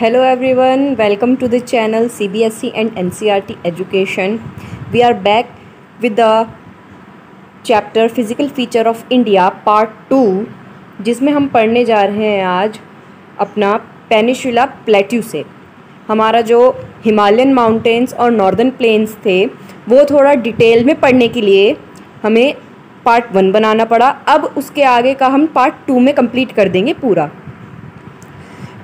Hello everyone, welcome to the channel CBSE and NCERT Education. We are back with the chapter Physical Feature of India Part 2, जिसमें हम पढ़ने जा रहे हैं आज अपना पेनिनसुला प्लेट्यू से। हमारा जो हिमालयन माउंटेन्स और नॉर्दर्न प्लेन्स थे वो थोड़ा डिटेल में पढ़ने के लिए हमें पार्ट 1 बनाना पड़ा। अब उसके आगे का हम पार्ट 2 में कंप्लीट कर देंगे पूरा।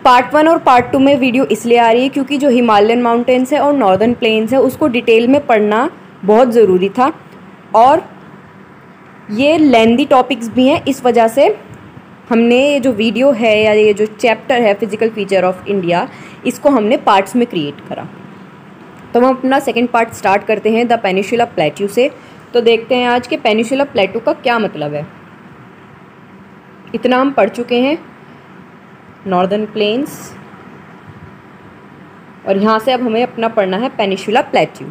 पार्ट 1 और पार्ट 2 में वीडियो इसलिए आ रही है क्योंकि जो हिमालयन माउंटेन्स है और नॉर्दर्न प्लेन्स है उसको डिटेल में पढ़ना बहुत ज़रूरी था और ये लेंदी टॉपिक्स भी हैं। इस वजह से हमने ये जो वीडियो है या ये जो चैप्टर है फिजिकल फीचर ऑफ इंडिया, इसको हमने पार्ट्स में क्रिएट करा। तो हम अपना सेकेंड पार्ट स्टार्ट करते हैं द पेनिनसुला प्लेट्यू से। तो देखते हैं आज के पेनिनसुला प्लेट्यू का क्या मतलब है। इतना हम पढ़ चुके हैं नॉर्दर्न प्लेन्स और यहाँ से अब हमें अपना पढ़ना है peninsula plateau.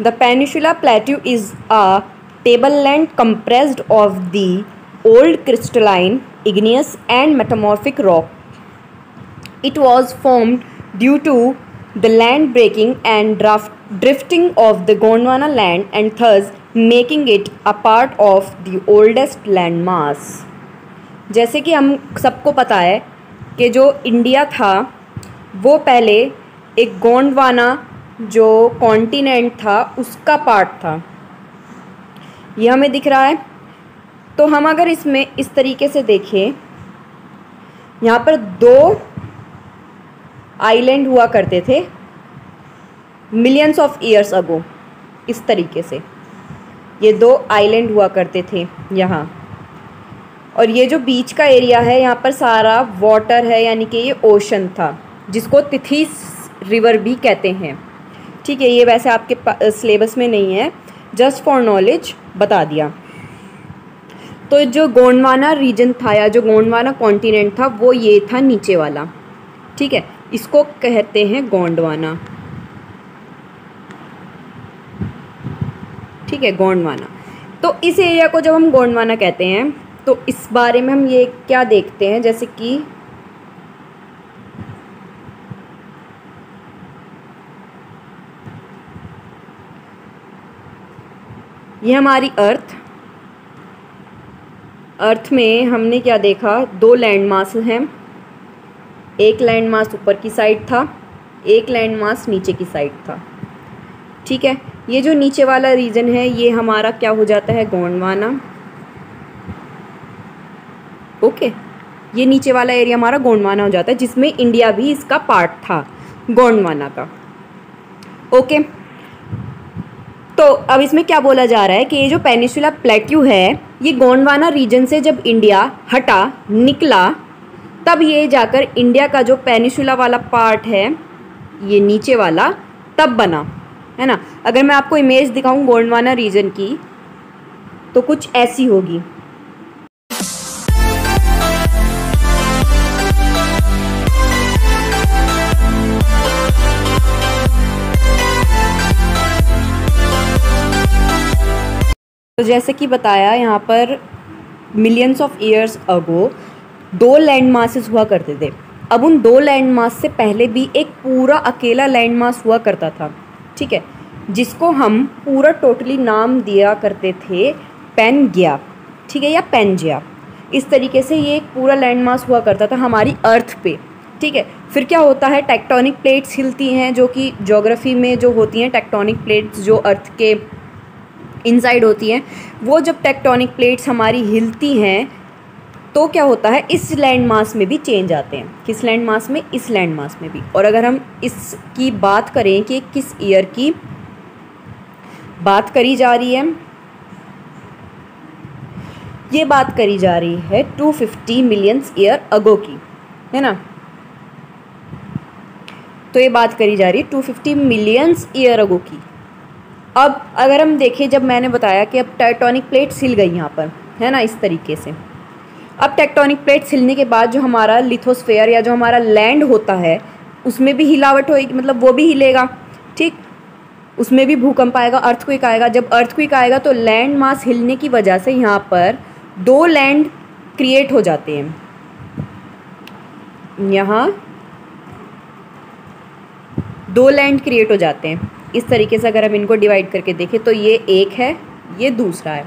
The Peninsula Plateau is a tableland compressed of the old crystalline, igneous and metamorphic rock. It was formed due to the land breaking and drifting of the Gondwana land and thus making it a part of the oldest land mass. जैसे कि हम सबको पता है कि जो India था वो पहले एक गोंडवाना जो कॉन्टिनेंट था उसका पार्ट था। ये हमें दिख रहा है। तो हम अगर इसमें इस तरीके से देखें, यहाँ पर 2 आइलैंड हुआ करते थे मिलियंस ऑफ ईयर्स अगो। इस तरीके से ये 2 आइलैंड हुआ करते थे यहाँ, और ये जो बीच का एरिया है यहाँ पर सारा वाटर है, यानी कि ये ओशन था जिसको तिथीस रिवर भी कहते हैं। ठीक है, ये वैसे आपके सिलेबस में नहीं है, जस्ट फॉर नॉलेज बता दिया। तो जो गोंडवाना रीजन था या जो गोंडवाना कॉन्टिनेंट था वो ये था नीचे वाला। ठीक है, इसको कहते हैं गोंडवाना। ठीक है, गोंडवाना। तो इस एरिया को जब हम गोंडवाना कहते हैं तो इस बारे में हम ये क्या देखते हैं, जैसे कि ये हमारी अर्थ में हमने क्या देखा, 2 लैंड मास हैं। एक लैंड मास ऊपर की साइड था, एक लैंड मास नीचे की साइड था। ठीक है, ये जो नीचे वाला रीजन है ये हमारा क्या हो जाता है, गोंडवाना। ओके, ये नीचे वाला एरिया हमारा गोंडवाना हो जाता है, जिसमें इंडिया भी इसका पार्ट था गोंडवाना का। ओके, तो अब इसमें क्या बोला जा रहा है कि ये जो पेनिनसुला प्लेट्यू है ये गोंडवाना रीजन से जब इंडिया हटा निकला तब ये जाकर इंडिया का जो पेनिनसुला वाला पार्ट है ये नीचे वाला तब बना, है ना। अगर मैं आपको इमेज दिखाऊं गोंडवाना रीजन की तो कुछ ऐसी होगी। तो जैसे कि बताया यहाँ पर millions of years ago 2 land masses हुआ करते थे। अब उन 2 लैंड मास से पहले भी एक पूरा अकेला लैंड मास हुआ करता था। ठीक है, जिसको हम पूरा टोटली नाम दिया करते थे पैनगिया। ठीक है, या पैनजिया। इस तरीके से ये एक पूरा लैंड मास हुआ करता था हमारी अर्थ पे। ठीक है, फिर क्या होता है, टेक्टोनिक प्लेट्स हिलती हैं, जो कि ज्योग्राफी में जो होती हैं टेक्टोनिक प्लेट्स जो अर्थ के इनसाइड होती हैं, वो जब टेक्टोनिक प्लेट्स हमारी हिलती हैं तो क्या होता है, इस लैंड मास में भी चेंज आते हैं। किस लैंड मास में, इस लैंड मास में भी। और अगर हम इसकी बात करें कि किस ईयर की बात करी जा रही है, ये बात करी जा रही है 250 मिलियंस ईयर अगो की, है ना। तो ये बात करी जा रही है 250 मिलियंस ईयर अगो की। अब अगर हम देखें, जब मैंने बताया कि अब टेक्टोनिक प्लेट्स हिल गई यहाँ पर, है ना, इस तरीके से। अब टेक्टोनिक प्लेट्स हिलने के बाद जो हमारा लिथोस्फेयर या जो हमारा लैंड होता है उसमें भी हिलावट होगी, मतलब वो भी हिलेगा। ठीक, उसमें भी भूकंप आएगा, अर्थक्वेक आएगा। जब अर्थक्वेक आएगा तो लैंड मास हिलने की वजह से यहाँ पर 2 लैंड क्रिएट हो जाते हैं। यहाँ 2 लैंड क्रिएट हो जाते हैं। इस तरीके से अगर हम इनको डिवाइड करके देखें तो ये एक है, ये दूसरा है,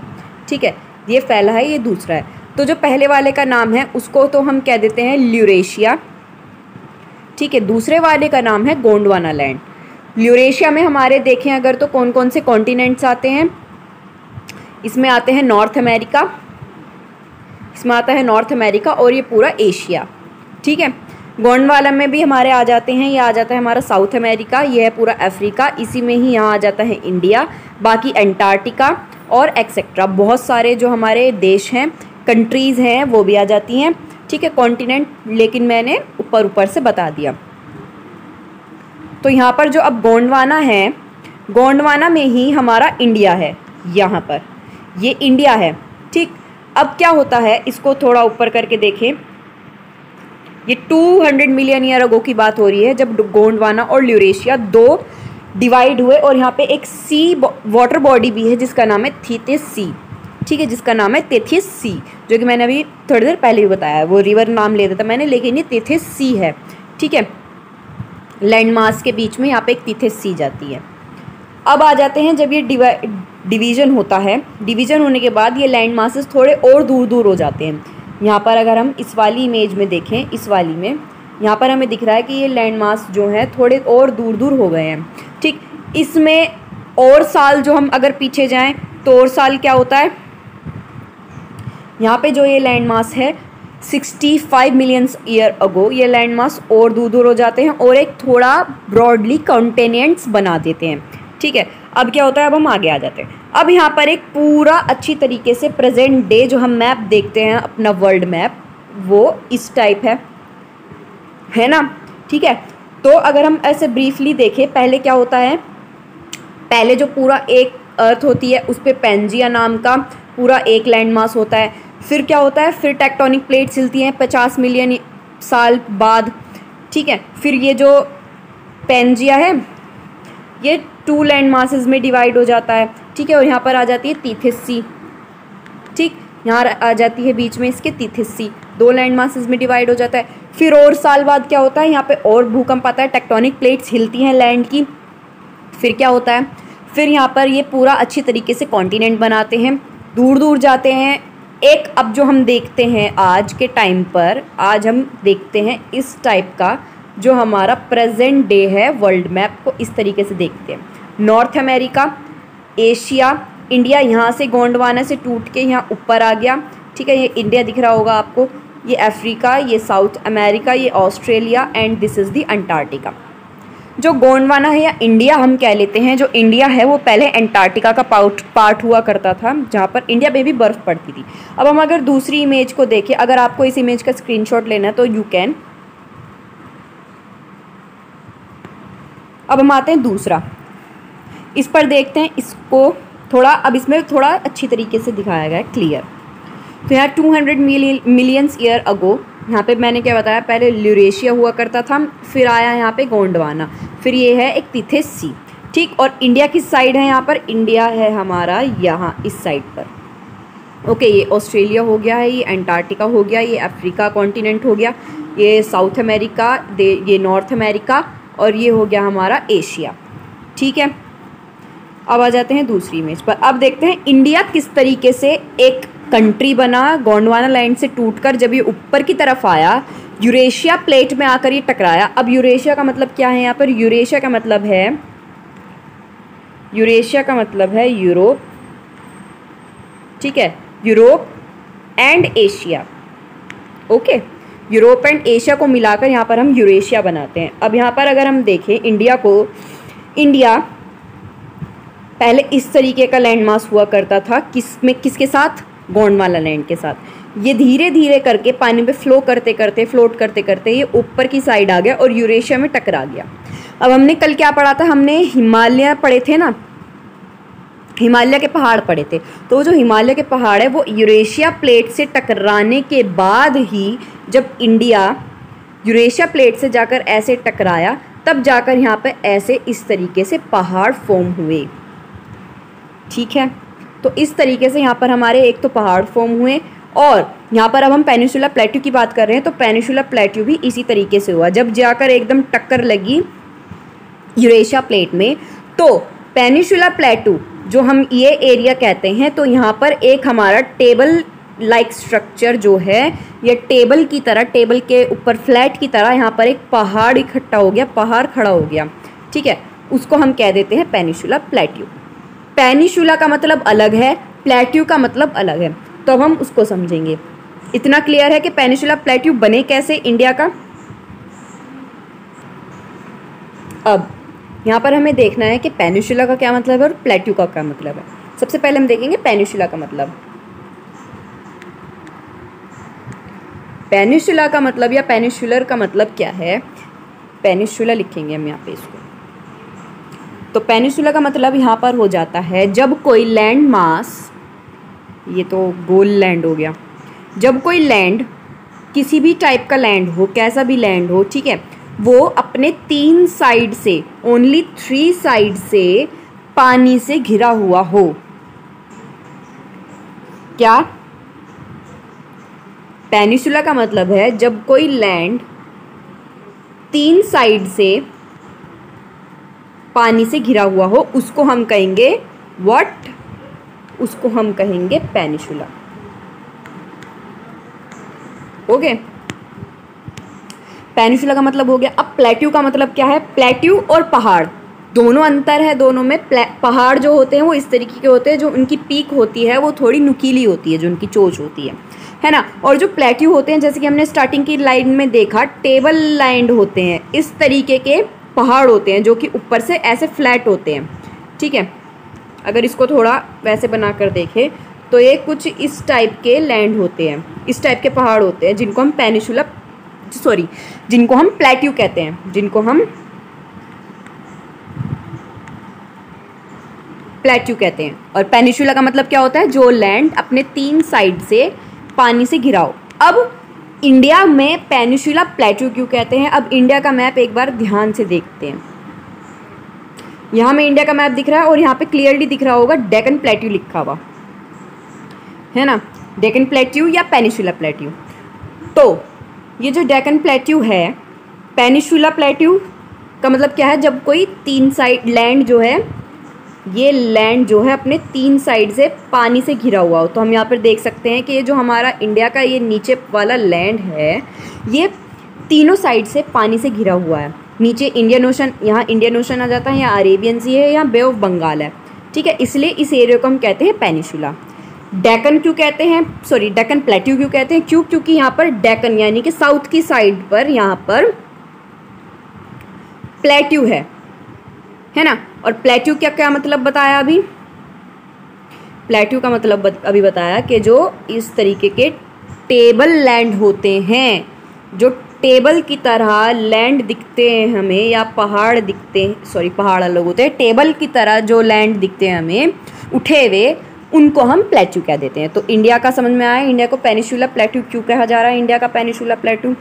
ठीक है, ये पहला है, ये दूसरा है। तो जो पहले वाले का नाम है उसको तो हम कह देते हैं ल्यूरेशिया, ठीक है। दूसरे वाले का नाम है गोंडवाना लैंड। ल्यूरेशिया में हमारे देखें अगर तो कौन कौन से कॉन्टिनेंट्स आते हैं, इसमें आते हैं नॉर्थ अमेरिका, इसमें आता है नॉर्थ अमेरिका और ये पूरा एशिया, ठीक है। गोंडवाना में भी हमारे आ जाते हैं, ये आ जाता है हमारा साउथ अमेरिका, ये है पूरा अफ्रीका, इसी में ही यहाँ आ जाता है इंडिया, बाकी एंटार्क्टिका और एक्सेट्रा बहुत सारे जो हमारे देश हैं, कंट्रीज़ हैं, वो भी आ जाती हैं, ठीक है, कॉन्टिनेंट, लेकिन मैंने ऊपर ऊपर से बता दिया। तो यहाँ पर जो अब गोंडवाना है, गोंडवाना में ही हमारा इंडिया है, यहाँ पर ये इंडिया है, ठीक। अब क्या होता है, इसको थोड़ा ऊपर करके देखें, ये 200 मिलियन ईयर अगो की बात हो रही है जब गोंडवाना और ल्यूरेशिया 2 डिवाइड हुए और यहाँ पे एक सी वाटर बॉडी भी है जिसका नाम है थीथिस सी, ठीक है, जिसका नाम है थीथिस सी, जो कि मैंने अभी थोड़ी देर पहले भी बताया, वो रिवर नाम ले देता मैंने, लेकिन ये थीथिस सी है, ठीक है। लैंड मास के बीच में यहाँ पे एक थीथिस सी जाती है। अब आ जाते हैं जब ये डिवीज़न होता है, डिवीज़न होने के बाद ये लैंड मासेस थोड़े और दूर दूर हो जाते हैं। यहाँ पर अगर हम इस वाली इमेज में देखें, इस वाली में यहाँ पर हमें दिख रहा है कि ये लैंड मास जो है थोड़े और दूर दूर हो गए हैं, ठीक। इसमें और साल जो हम अगर पीछे जाएं तो और साल क्या होता है, यहाँ पे जो ये लैंड मास है 65 मिलियन ईयर अगो ये लैंड मास और दूर दूर हो जाते हैं और एक थोड़ा ब्रॉडली कॉन्टिनेंट्स बना देते हैं, ठीक है। अब क्या होता है, अब हम आगे आ जाते हैं। अब यहाँ पर एक पूरा अच्छी तरीके से प्रेजेंट डे जो हम मैप देखते हैं अपना वर्ल्ड मैप, वो इस टाइप है ना, ठीक है। तो अगर हम ऐसे ब्रीफली देखें, पहले क्या होता है, पहले जो पूरा एक अर्थ होती है उस पर पेंजिया नाम का पूरा एक लैंड मास होता है। फिर क्या होता है, फिर टेक्टोनिक प्लेट्स हिलती हैं 50 मिलियन साल बाद, ठीक है। फिर ये जो पेंजिया है ये 2 लैंड मासेस में डिवाइड हो जाता है, ठीक है, और यहाँ पर आ जाती है थीथिस सी, ठीक, यहाँ आ जाती है बीच में इसके थीथिस सी, 2 लैंड मासेस में डिवाइड हो जाता है। फिर और साल बाद क्या होता है, यहाँ पे और भूकंप आता है, टेक्टोनिक प्लेट्स हिलती हैं लैंड की। फिर क्या होता है, फिर यहाँ पर ये पूरा अच्छी तरीके से कॉन्टिनेंट बनाते हैं, दूर दूर जाते हैं। एक अब जो हम देखते हैं आज के टाइम पर, आज हम देखते हैं इस टाइप का जो हमारा प्रेजेंट डे है वर्ल्ड मैप को इस तरीके से देखते हैं। नॉर्थ अमेरिका, एशिया, इंडिया यहाँ से गोंडवाना से टूट के यहाँ ऊपर आ गया, ठीक है, ये इंडिया दिख रहा होगा आपको, ये अफ्रीका, ये साउथ अमेरिका, ये Australia and this is the Antarctica. जो गोंडवाना है या इंडिया हम कह लेते हैं, जो इंडिया है वो पहले अंटार्कटिका का पार्ट हुआ करता था जहाँ पर इंडिया में भी बर्फ़ पड़ती थी। अब हम अगर दूसरी इमेज को देखें, अगर आपको इस इमेज का स्क्रीनशॉट लेना है तो यू कैन। अब हम आते हैं दूसरा, इस पर देखते हैं इसको थोड़ा, अब इसमें थोड़ा अच्छी तरीके से दिखाया गया है क्लियर। तो यहाँ 200 मिलियन ईयर अगो, यहाँ पे मैंने क्या बताया, पहले ल्यूरेशिया हुआ करता था, फिर आया यहाँ पे गोंडवाना, फिर ये है एक थीथिस सी, ठीक। और इंडिया किस साइड है, यहाँ पर इंडिया है हमारा यहाँ इस साइड पर, ओके। ये ऑस्ट्रेलिया हो गया है, ये अंटार्कटिका हो गया, ये अफ्रीका कॉन्टिनेंट हो गया, ये साउथ अमेरिका, ये नॉर्थ अमेरिका, और ये हो गया हमारा एशिया, ठीक है। अब आ जाते हैं दूसरी इमेज पर। अब देखते हैं इंडिया किस तरीके से एक कंट्री बना गोंडवाना लैंड से टूटकर, जब ये ऊपर की तरफ आया यूरेशिया प्लेट में आकर ये टकराया। अब यूरेशिया का मतलब क्या है, यहाँ पर यूरेशिया का मतलब है यूरोप, ठीक है, Europe and Asia, okay. Europe and Asia को मिलाकर यहाँ पर हम यूरेशिया बनाते हैं। अब यहाँ पर अगर हम देखें इंडिया को, इंडिया पहले इस तरीके का लैंड मास हुआ करता था, किसके साथ, गोंडवाना लैंड के साथ। ये धीरे धीरे करके पानी में फ्लोट करते करते ये ऊपर की साइड आ गया और यूरेशिया में टकरा गया। अब हमने कल क्या पढ़ा था, हमने हिमालय पढ़े थे ना, हिमालय के पहाड़ पड़े थे। तो जो हिमालय के पहाड़ है वो यूरेशिया प्लेट से टकराने के बाद ही, जब इंडिया यूरेशिया प्लेट से जाकर ऐसे टकराया, तब जाकर यहाँ पे ऐसे इस तरीके से पहाड़ फॉर्म हुए। ठीक है, तो इस तरीके से यहाँ पर हमारे एक तो पहाड़ फॉर्म हुए, और यहाँ पर अब हम पेनिनसुला प्लेट्यू की बात कर रहे हैं, तो पेनिनसुला प्लेट्यू भी इसी तरीके से हुआ। जब जाकर एकदम टक्कर लगी यूरेशिया प्लेट में, तो पेनिनसुला प्लेट्यू जो हम ये एरिया कहते हैं, तो यहाँ पर एक हमारा टेबल लाइक स्ट्रक्चर जो है, ये टेबल की तरह, टेबल के ऊपर फ्लैट की तरह यहाँ पर एक पहाड़ इकट्ठा हो गया, पहाड़ खड़ा हो गया। ठीक है, उसको हम कह देते हैं पेनिनसुला प्लेट्यू। पेनिनसुला का मतलब अलग है, प्लेट्यू का मतलब अलग है, तो अब हम उसको समझेंगे। इतना क्लियर है कि पेनिनसुला प्लेट्यू बने कैसे इंडिया का। अब यहाँ पर हमें देखना है कि पेनिनसुला का क्या मतलब है और प्लेट्यू का क्या मतलब है। सबसे पहले हम देखेंगे पेनिनसुला का मतलब। पेनिनसुला का मतलब या पेनिनसुलर का मतलब क्या है, पेनिनसुला लिखेंगे हम यहाँ पे इसको। तो पेनिनसुला का मतलब यहाँ पर हो जाता है जब कोई लैंड मास, ये तो गोल लैंड हो गया, जब कोई लैंड, किसी भी टाइप का लैंड हो, कैसा भी लैंड हो, ठीक है, वो अपने 3 साइड से, ओनली 3 साइड से पानी से घिरा हुआ हो। क्या? पेनिनसुला का मतलब है जब कोई लैंड 3 साइड से पानी से घिरा हुआ हो, उसको हम कहेंगे व्हाट? उसको हम कहेंगे पेनिनसुला। ओके, पेनिनसुला का मतलब हो गया। अब प्लेट्यू का मतलब क्या है? प्लेट्यू और पहाड़ दोनों अंतर है। दोनों में पहाड़ जो होते हैं वो इस तरीके के होते हैं, जो उनकी पीक होती है वो थोड़ी नुकीली होती है, जो उनकी चोंच होती है ना। और जो प्लेट्यू होते हैं, जैसे कि हमने स्टार्टिंग की लाइन में देखा, टेबल लैंड होते हैं, इस तरीके के पहाड़ होते हैं जो कि ऊपर से ऐसे फ्लैट होते हैं। ठीक है, अगर इसको थोड़ा वैसे बना कर देखें तो ये कुछ इस टाइप के लैंड होते हैं, इस टाइप के पहाड़ होते हैं, जिनको हम जिनको हम प्लेट्यू कहते हैं, जिनको हम प्लेट्यू कहते हैं। और पेनिनसुला का मतलब क्या होता है? जो लैंड अपने 3 साइड से पानी से घिरा हो। अब इंडिया में पेनिनसुला प्लेट्यू क्यों कहते हैं? अब इंडिया का मैप एक बार ध्यान से देखते हैं। यहाँ में इंडिया का मैप दिख रहा है और यहाँ पे क्लियरली दिख रहा होगा डेक्कन प्लेट्यू लिखा हुआ है ना, डेक्कन प्लेट्यू या पेनिनसुला प्लेट्यू। तो ये जो डेक्कन प्लेट्यू है, पेनिनसुला प्लेट्यू का मतलब क्या है? जब कोई 3 साइड लैंड जो है, ये लैंड जो है अपने 3 साइड से पानी से घिरा हुआ हो। तो हम यहाँ पर देख सकते हैं कि ये जो हमारा इंडिया का ये नीचे वाला लैंड है, ये तीनों साइड से पानी से घिरा हुआ है। नीचे इंडियन ओशन, यहाँ इंडियन ओशन आ जाता है, यहाँ अरेबियन सी है, यहाँ बे ऑफ बंगाल है। ठीक है, इसलिए इस एरिया को हम कहते हैं पेनिनसुला। डेक्कन क्यों कहते हैं, सॉरी डेक्कन प्लेट्यू क्यों कहते हैं? क्योंकि यहाँ पर डेक्कन यानी कि साउथ की साइड पर यहाँ पर प्लेट्यू है ना। और प्लेट्यू क्या क्या मतलब बताया अभी? प्लेट्यू का मतलब अभी बताया कि जो इस तरीके के टेबल लैंड होते हैं, जो टेबल की तरह लैंड दिखते हैं हमें, या पहाड़ दिखते हैं, सॉरी पहाड़ अलग होते हैं, टेबल की तरह जो लैंड दिखते हैं हमें उठे हुए, उनको हम प्लेट्यू कह देते हैं। तो इंडिया का समझ में आया, इंडिया को पेनिनसुला प्लेट्यू क्यों कहा जा रहा है, इंडिया का पेनिनसुला प्लेट्यू।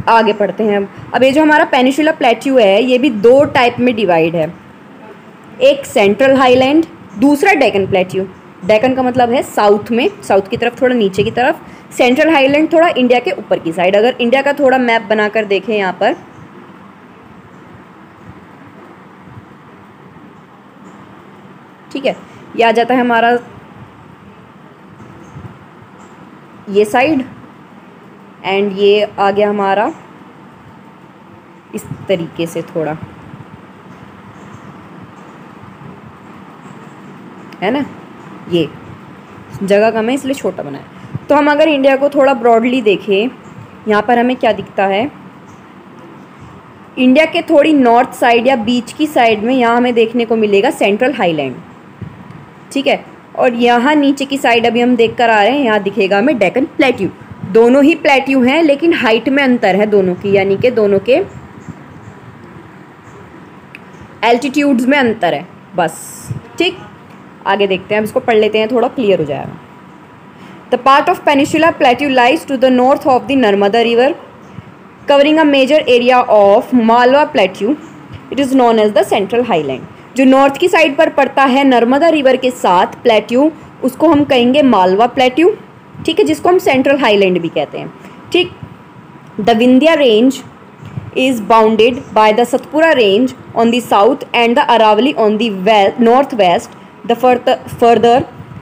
आगे पढ़ते हैं अब ये जो हमारा पेनिनसुला प्लेट्यू है, ये भी 2 टाइप में डिवाइड है, एक सेंट्रल हाईलैंड, दूसरा डेक्कन प्लेट्यू। डेक्कन का मतलब है साउथ में, साउथ की तरफ, थोड़ा नीचे की तरफ। सेंट्रल हाईलैंड थोड़ा इंडिया के ऊपर की साइड। अगर इंडिया का थोड़ा मैप बनाकर देखें यहाँ पर, ठीक है, ये आ जाता है हमारा ये साइड, एंड ये आ गया हमारा इस तरीके से, थोड़ा है ना, ये जगह कम है इसलिए छोटा बनाया। तो हम अगर इंडिया को थोड़ा ब्रॉडली देखें, यहाँ पर हमें क्या दिखता है, इंडिया के थोड़ी नॉर्थ साइड या बीच की साइड में यहाँ हमें देखने को मिलेगा सेंट्रल हाईलैंड। ठीक है, और यहाँ नीचे की साइड अभी हम देख कर आ रहे हैं, यहाँ दिखेगा हमें डेक्कन प्लेट्यू। दोनों ही प्लेट्यू हैं लेकिन हाइट में अंतर है दोनों की, यानी कि दोनों के एल्टीट्यूड्स में अंतर है बस। ठीक, आगे देखते हैं, अब इसको पढ़ लेते हैं, थोड़ा क्लियर हो जाएगा। The part of peninsula plateau lies to the north of the Narmada river. Covering a major area of Malwa plateau, it is known as the central highland. जो नॉर्थ की साइड पर पड़ता है नर्मदा रिवर के साथ प्लेट्यू, उसको हम कहेंगे मालवा प्लेट्यू, ठीक है, जिसको हम सेंट्रल हाईलैंड भी कहते हैं, ठीक। The Vindhya range is bounded by the Satpura range on the south and the Aravalli on the northwest. The further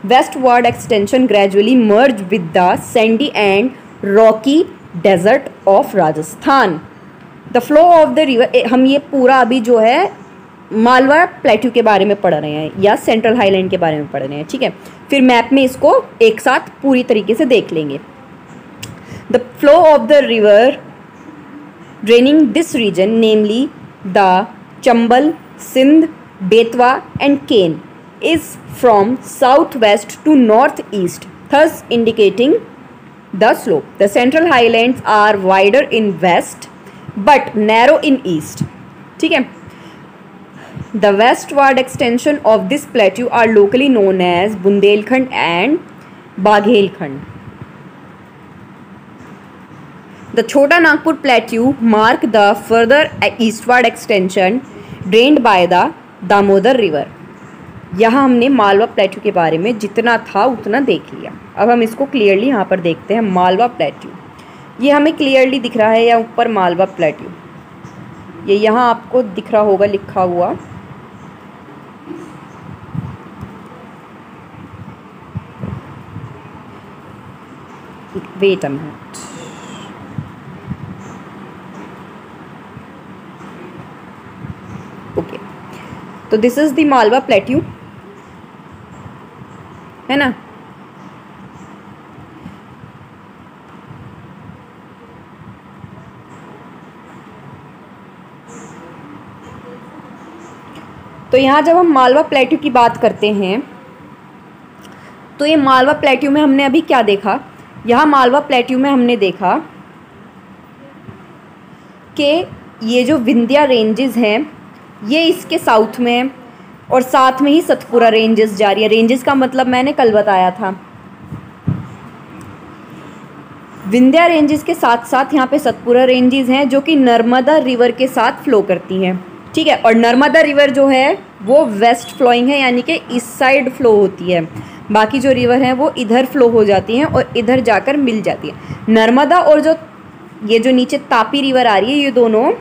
westward extension gradually merge with the sandy and rocky desert of Rajasthan. The flow of the river, हम ये पूरा अभी जो है Malwa plateau के बारे में पढ़ रहे हैं या सेंट्रल हाईलैंड के बारे में पढ़ रहे हैं, ठीक है। फिर मैप में इसको एक साथ पूरी तरीके से देख लेंगे। The flow of the river draining this region, namely the Chambal, Sindh, Betwa and Ken, is from southwest to northeast, thus indicating the slope. The central highlands are wider in west but narrow in east, ठीक है। The westward extension of this plateau are locally known as Bundelkhand and Baghelkhand. The Chota Nagpur Plateau mark the further eastward extension drained by the Damodar River. यहाँ हमने Malwa plateau के बारे में जितना था उतना देख लिया। अब हम इसको क्लियरली यहाँ पर देखते हैं। मालवा प्लेट्यू, ये हमें क्लियरली दिख रहा है, या ऊपर मालवा प्लेट्यू, ये यहाँ आपको दिख रहा होगा लिखा हुआ। वेट अ मिनट, ओके, तो this is the Malwa plateau, है ना। तो यहाँ जब हम मालवा प्लेट्यू की बात करते हैं तो ये मालवा प्लेट्यू में हमने अभी क्या देखा, यहाँ मालवा प्लेट्यू में हमने देखा कि ये जो विंध्या रेंजेस हैं ये इसके साउथ में, और साथ में ही सतपुरा रेंजेस जा रही है। रेंजेस का मतलब मैंने कल बताया था। विंध्या रेंजेस के साथ साथ यहाँ पे सतपुरा रेंजेस हैं जो कि नर्मदा रिवर के साथ फ्लो करती हैं, ठीक है। और नर्मदा रिवर जो है वो वेस्ट फ्लोइंग है, यानी कि इस साइड फ्लो होती है। बाकी जो रिवर हैं वो इधर फ्लो हो जाती हैं और इधर जाकर मिल जाती है। नर्मदा और जो ये जो नीचे तापी रिवर आ रही है, ये दोनों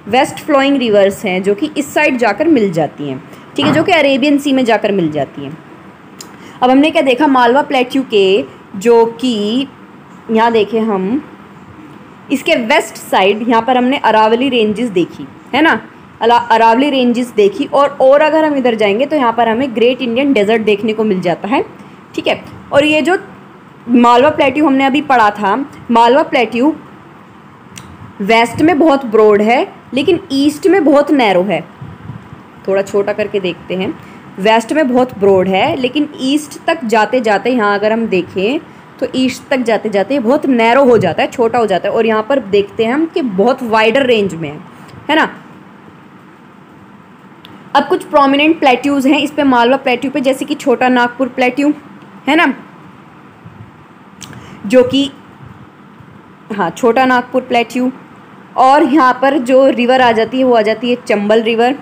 वेस्ट फ्लोइंग रिवर्स हैं जो कि इस साइड जाकर मिल जाती हैं, ठीक है, जो कि अरेबियन सी में जाकर मिल जाती हैं। अब हमने क्या देखा, मालवा प्लेट्यू के जो कि यहाँ देखें हम, इसके वेस्ट साइड यहाँ पर हमने अरावली रेंजेस देखी, है ना, अरावली रेंजेस देखी। और अगर हम इधर जाएंगे तो यहाँ पर हमें ग्रेट इंडियन डेजर्ट देखने को मिल जाता है, ठीक है। और ये जो मालवा प्लेट्यू हमने अभी पढ़ा था, मालवा प्लेट्यू वेस्ट में बहुत ब्रॉड है लेकिन ईस्ट में बहुत नैरो है। थोड़ा छोटा करके देखते हैं। वेस्ट में बहुत ब्रॉड है लेकिन ईस्ट तक जाते जाते, यहाँ अगर हम देखें तो ईस्ट तक जाते जाते बहुत नैरो हो जाता है, छोटा हो जाता है। और यहाँ पर देखते हैं हम कि बहुत वाइडर रेंज में है ना। अब कुछ प्रोमिनेंट प्लेट्यूज़ हैं इस पे, मालवा प्लेट्यू पे, जैसे कि छोटा नागपुर प्लेट्यू है ना, जो कि हाँ छोटा नागपुर प्लेट्यू। और यहाँ पर जो रिवर आ जाती है वो आ जाती है चंबल रिवर,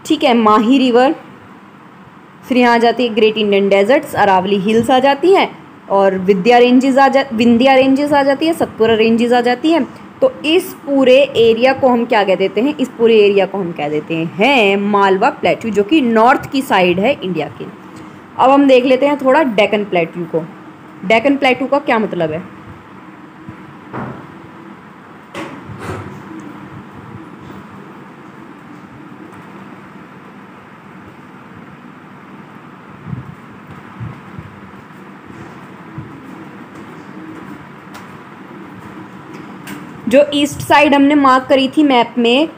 ठीक है, माही रिवर। फिर यहाँ आ जाती है great Indian deserts, Aravalli hills आ जाती हैं, और विंध्या रेंजेस आ जाती है, सतपुरा रेंजेस आ जाती हैं। तो इस पूरे एरिया को हम क्या कह देते हैं, इस पूरे एरिया को हम कह देते हैं मालवा प्लेट्यू, जो कि नॉर्थ की साइड है इंडिया के। अब हम देख लेते हैं थोड़ा डेक्कन प्लेट्यू को। डेक्कन प्लेट्यू का क्या मतलब है। जो ईस्ट साइड हमने मार्क करी थी मैप में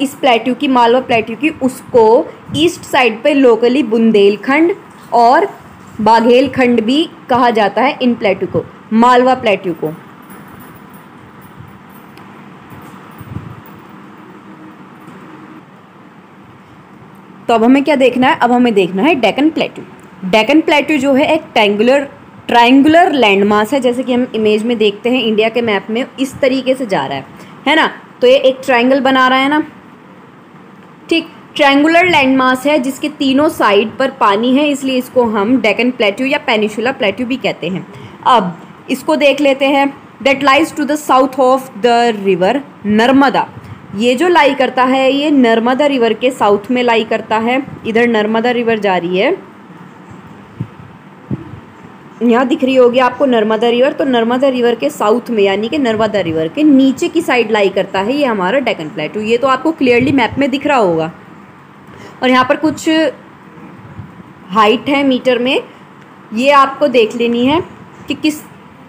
इस प्लेट्यू की, मालवा प्लेट्यू की, उसको ईस्ट साइड पे लोकली बुंदेलखंड और बाघेलखंड भी कहा जाता है इन प्लेट्यू को, मालवा प्लेट्यू को। तो अब हमें क्या देखना है, अब हमें देखना है डेक्कन प्लेट्यू। डेक्कन प्लेट्यू जो है एक ट्रायंगुलर लैंडमास है, जैसे कि हम इमेज में देखते हैं इंडिया के मैप में इस तरीके से जा रहा है ना। तो ये एक ट्रायंगल बना रहा है ना, ठीक। ट्रायंगुलर लैंडमास है जिसके तीनों साइड पर पानी है, इसलिए इसको हम डेक्कन प्लेट्यू या पेनिनसुला प्लेट्यू भी कहते हैं। अब इसको देख लेते हैं। That lies to the south of the river Narmada. ये जो लाई करता है ये नर्मदा रिवर के साउथ में लाई करता है। इधर नर्मदा रिवर जा रही है, यहाँ दिख रही होगी आपको नर्मदा रिवर। तो नर्मदा रिवर के साउथ में यानी कि नर्मदा रिवर के नीचे की साइड लाई करता है ये हमारा डेक्कन प्लेट्यू। ये तो आपको क्लियरली मैप में दिख रहा होगा। और यहाँ पर कुछ हाइट है मीटर में, ये आपको देख लेनी है कि किस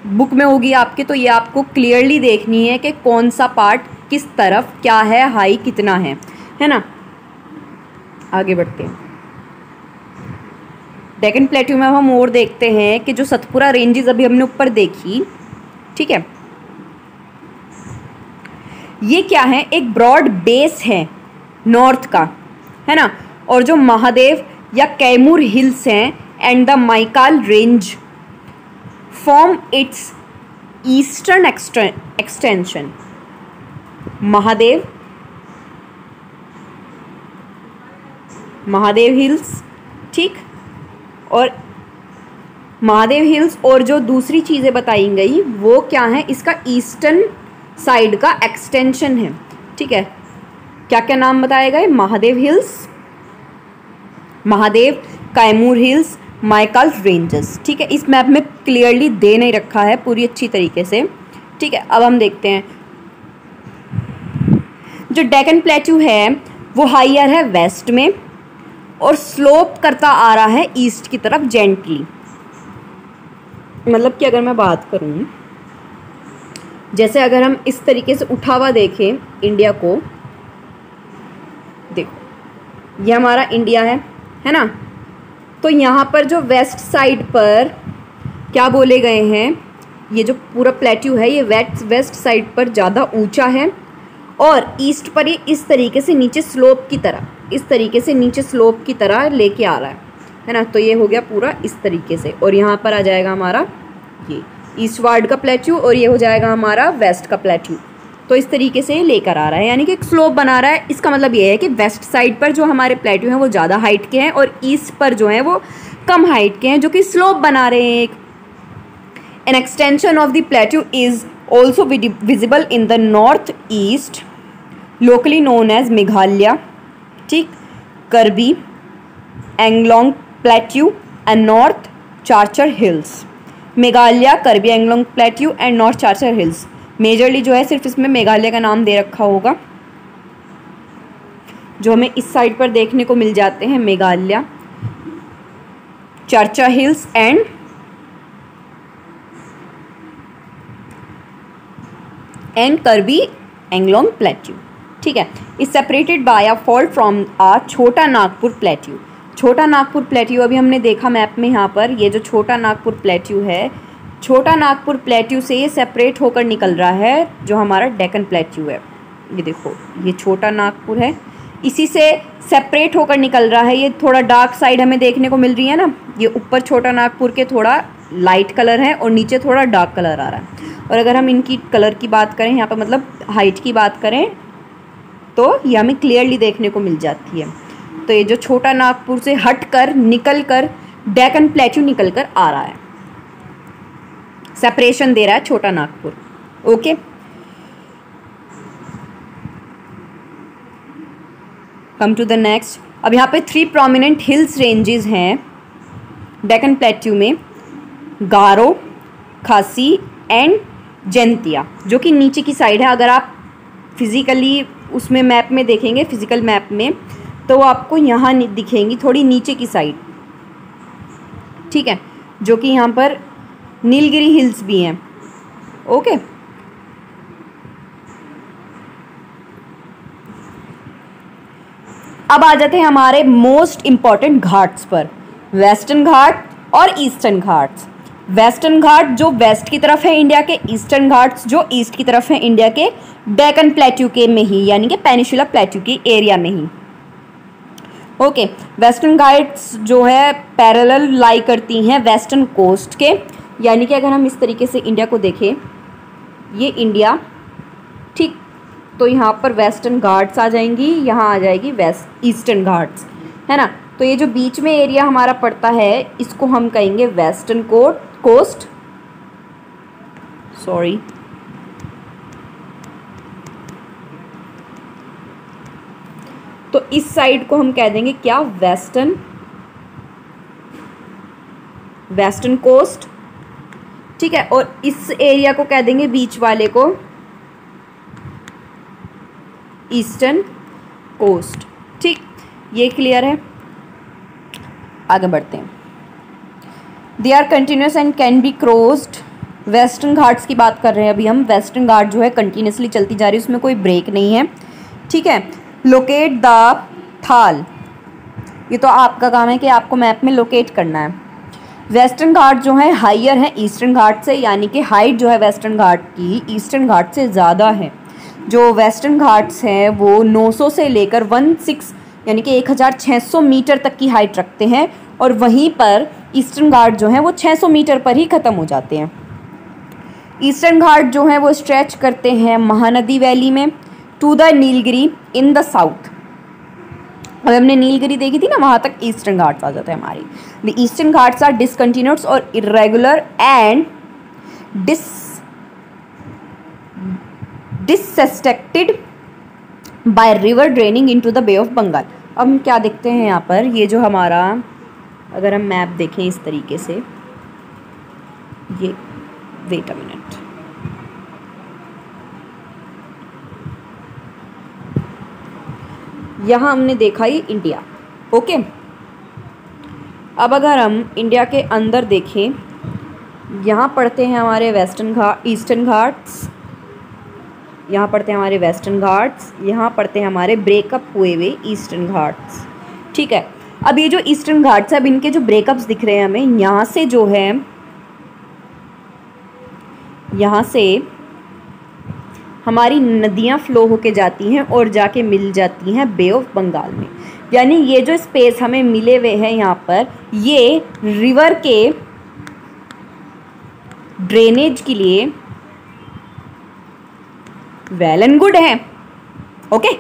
बुक में होगी आपके। तो ये आपको क्लियरली देखनी है कि कौन सा पार्ट किस तरफ क्या है, हाई कितना है ना। आगे बढ़ते हैं। डेक्कन प्लेट्यू में हम और देखते हैं कि जो सतपुरा रेंजेस अभी हमने ऊपर देखी, ठीक है, ये क्या है, एक ब्रॉड बेस है नॉर्थ का, है ना। और जो महादेव या कैमूर हिल्स हैं and the Maikal range form its eastern extension. Mahadev hills, ठीक, और महादेव हिल्स और जो दूसरी चीज़ें बताई गई वो क्या है, इसका ईस्टर्न साइड का एक्सटेंशन है, ठीक है। क्या क्या नाम बताए गए, Mahadev hills, Mahadev, Kaimur hills, Maikal ranges, ठीक है। इस मैप में क्लियरली दे नहीं रखा है पूरी अच्छी तरीके से, ठीक है। अब हम देखते हैं जो डेक्कन प्लेट्यू है वो हायर है वेस्ट में और स्लोप करता आ रहा है ईस्ट की तरफ जेंटली। मतलब कि अगर मैं बात करूं, जैसे अगर हम इस तरीके से उठा हुआ देखें इंडिया को, देखो ये हमारा इंडिया है ना। तो यहाँ पर जो वेस्ट साइड पर क्या बोले गए हैं, ये जो पूरा प्लेट्यू है ये वेस्ट साइड पर ज़्यादा ऊंचा है और ईस्ट पर ये इस तरीके से नीचे स्लोप की तरह, इस तरीके से नीचे स्लोप की तरह लेके आ रहा है ना। तो ये हो गया पूरा इस तरीके से, और यहाँ पर आ जाएगा हमारा ये ईस्टवर्ड का प्लेट्यू और ये हो जाएगा हमारा वेस्ट का प्लेट्यू। तो इस तरीके से लेकर आ रहा है, यानी कि एक स्लोप बना रहा है। इसका मतलब ये है कि वेस्ट साइड पर जो हमारे प्लेट्यू हैं वो ज़्यादा हाइट के हैं और ईस्ट पर जो हैं वो कम हाइट के हैं, जो कि स्लोप बना रहे हैं। An extension of the plateau is also visible in the north east, locally known as Meghalaya, ठीक, Karbi, Anglong plateau and north Cachar hills. Meghalaya, Karbi Anglong plateau and north Cachar hills, majorly जो है सिर्फ इसमें मेघालय का नाम दे रखा होगा। जो हमें इस साइड पर देखने को मिल जाते हैं मेघालय, चार्चर हिल्स एंड करबी एंगलोंग प्लेट्यू, ठीक है। Is separated by a fault from a Chota Nagpur plateau. छोटा नागपुर प्लेट्यू अभी हमने देखा मैप में, यहाँ पर ये जो छोटा नागपुर प्लेट्यू है, छोटा नागपुर प्लेट्यू से ये सेपरेट होकर निकल रहा है जो हमारा डेक्कन प्लेट्यू है। ये देखो ये छोटा नागपुर है, इसी से सेपरेट होकर निकल रहा है। ये थोड़ा डार्क साइड हमें देखने को मिल रही है ना, ये ऊपर छोटा नागपुर के थोड़ा लाइट कलर है और नीचे थोड़ा डार्क कलर आ रहा है। और अगर हम इनकी कलर की बात करें, यहाँ पर मतलब हाइट की बात करें, तो ये हमें क्लियरली देखने को मिल जाती है। तो ये जो छोटा नागपुर से हट कर निकल कर डेक्कन प्लेट्यू निकल कर आ रहा है, सेपरेशन दे रहा है Chota Nagpur, okay. Come to the next. अब यहाँ पे 3 प्रोमिनेंट हिल्स रेंजेस हैं डेक्कन प्लेट्यू में, गारो, खासी एंड जैंतिया, जो कि नीचे की साइड है। अगर आप फिज़िकली उसमें मैप में देखेंगे, फिज़िकल मैप में, तो आपको यहाँ दिखेंगी थोड़ी नीचे की साइड, ठीक है, जो कि यहाँ पर नीलगिरी हिल्स भी हैं, ओके। अब आ जाते हैं हमारे मोस्ट इम्पॉर्टेंट घाट्स पर, वेस्टर्न घाट और ईस्टर्न घाट्स। वेस्टर्न घाट जो वेस्ट की तरफ है इंडिया के, ईस्टर्न घाट्स जो ईस्ट की तरफ है इंडिया के डेक्कन प्लेट्यू के में ही, यानी कि पेनिनसुला प्लेट्यू के एरिया में ही, ओके। वेस्टर्न घाट्स जो है पैरेलल लाई करती हैं वेस्टर्न कोस्ट के, यानी कि अगर हम इस तरीके से इंडिया को देखें, ये इंडिया, ठीक, तो यहाँ पर वेस्टर्न घाट्स आ जाएंगी, यहाँ आ जाएगी वेस्ट ईस्टर्न घाट्स, है ना। तो ये जो बीच में एरिया हमारा पड़ता है इसको हम कहेंगे वेस्टर्न कोस्ट, सॉरी, तो इस साइड को हम कह देंगे क्या, वेस्टर्न कोस्ट, ठीक है। और इस एरिया को कह देंगे बीच वाले को ईस्टर्न कोस्ट, ठीक। ये क्लियर है, आगे बढ़ते हैं। They are continuous and can be crossed. Western Ghats की बात कर रहे हैं अभी हम। वेस्टर्न घाट जो है कंटिन्यूसली चलती जा रही है, उसमें कोई ब्रेक नहीं है, ठीक है। लोकेट द थाल, ये तो आपका काम है कि आपको मैप में लोकेट करना है। वेस्टर्न घाट जो है हाइयर है ईस्टर्न घाट से, यानी कि हाइट जो है वेस्टर्न घाट की ईस्टर्न घाट से ज़्यादा है। जो वेस्टर्न घाट्स हैं वो 900 से लेकर 16 यानी कि 1600 मीटर तक की हाइट रखते हैं, और वहीं पर ईस्टर्न घाट जो है वो 600 मीटर पर ही ख़त्म हो जाते हैं। ईस्टर्न घाट जो है वो स्ट्रेच करते हैं महानदी वैली में to the Nilgiri in the south. अब हमने नीलगिरी देखी थी ना, वहाँ तक ईस्टर्न घाट्स आ जाते हैं हमारी। The Eastern Ghats are discontinuous और irregular and dissected by river draining into the bay of Bengal. अब हम क्या देखते हैं यहाँ पर, ये जो हमारा, अगर हम मैप देखें इस तरीके से, ये वेट अ मिनट, यहाँ हमने देखा ये इंडिया, ओके। अब अगर हम इंडिया के अंदर देखें, यहाँ पड़ते हैं हमारे ईस्टर्न घाट्स, यहाँ पड़ते हैं हमारे वेस्टर्न घाट्स, यहाँ पड़ते हैं हमारे ब्रेकअप हुए हुए ईस्टर्न घाट्स, ठीक है। अब ये जो ईस्टर्न घाट्स है, अब इनके जो ब्रेकअप्स दिख रहे हैं हमें, यहाँ से जो है, यहाँ से हमारी नदियाँ फ्लो होके जाती हैं और जाके मिल जाती हैं बे ऑफ बंगाल में। यानी ये जो स्पेस हमें मिले हुए हैं यहाँ पर, ये रिवर के ड्रेनेज के लिए वेल एंड गुड है, ओके।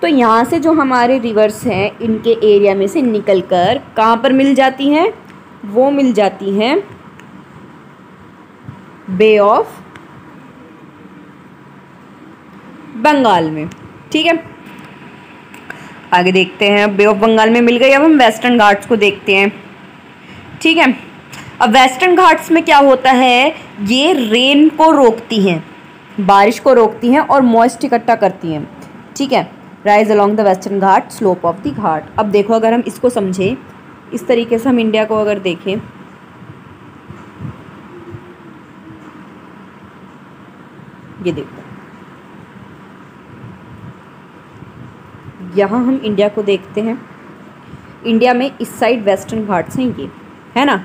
तो यहाँ से जो हमारे रिवर्स हैं इनके एरिया में से निकलकर कहाँ पर मिल जाती हैं, वो मिल जाती हैं बे ऑफ बंगाल में, ठीक है। आगे देखते हैं, बे ऑफ बंगाल में मिल गई। अब हम वेस्टर्न घाट्स को देखते हैं, ठीक है। अब वेस्टर्न घाट्स में क्या होता है, ये रेन को रोकती हैं, बारिश को रोकती हैं और मॉइस्ट इकट्ठा करती हैं, ठीक है। Rise along the Western Ghat slope of the Ghat. अब देखो, अगर हम इसको समझें इस तरीके से, हम इंडिया को अगर देखें, ये देखो, यहाँ हम इंडिया को देखते हैं, इंडिया में इस साइड वेस्टर्न घाट्स हैं ये, है ना।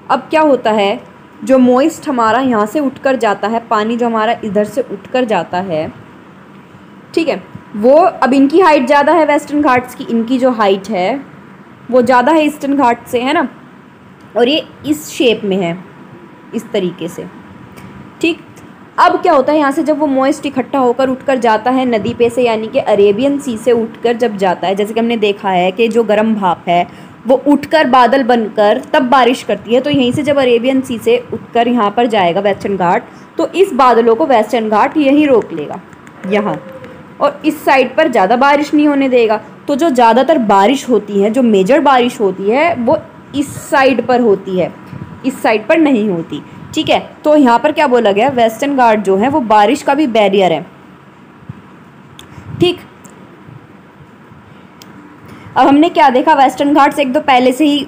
अब क्या होता है, जो मॉइस्ट हमारा यहाँ से उठकर जाता है, पानी जो हमारा इधर से उठकर जाता है, ठीक है, वो अब इनकी हाइट ज़्यादा है वेस्टर्न घाट्स की, इनकी जो हाइट है वो ज़्यादा है ईस्टर्न घाट से, है ना। और ये इस शेप में है, इस तरीके से, ठीक। अब क्या होता है, यहाँ से जब वो मॉइस्ट इकट्ठा होकर उठकर जाता है नदी पे से, यानी कि अरेबियन सी से उठकर जब जाता है, जैसे कि हमने देखा है कि जो गर्म भाप है वो उठकर बादल बनकर तब बारिश करती है, तो यहीं से जब अरेबियन सी से उठकर यहाँ पर जाएगा वेस्टर्न घाट, तो इस बादलों को वेस्टर्न घाट यहीं रोक लेगा यहाँ, और इस साइड पर ज़्यादा बारिश नहीं होने देगा। तो जो ज़्यादातर बारिश होती है, जो मेजर बारिश होती है, वो इस साइड पर होती है, इस साइड पर नहीं होती, ठीक है। तो यहाँ पर क्या बोला गया, वेस्टर्न घाट जो है वो बारिश का भी बैरियर है, ठीक। अब हमने क्या देखा, वेस्टर्न घाट्स एक तो पहले से ही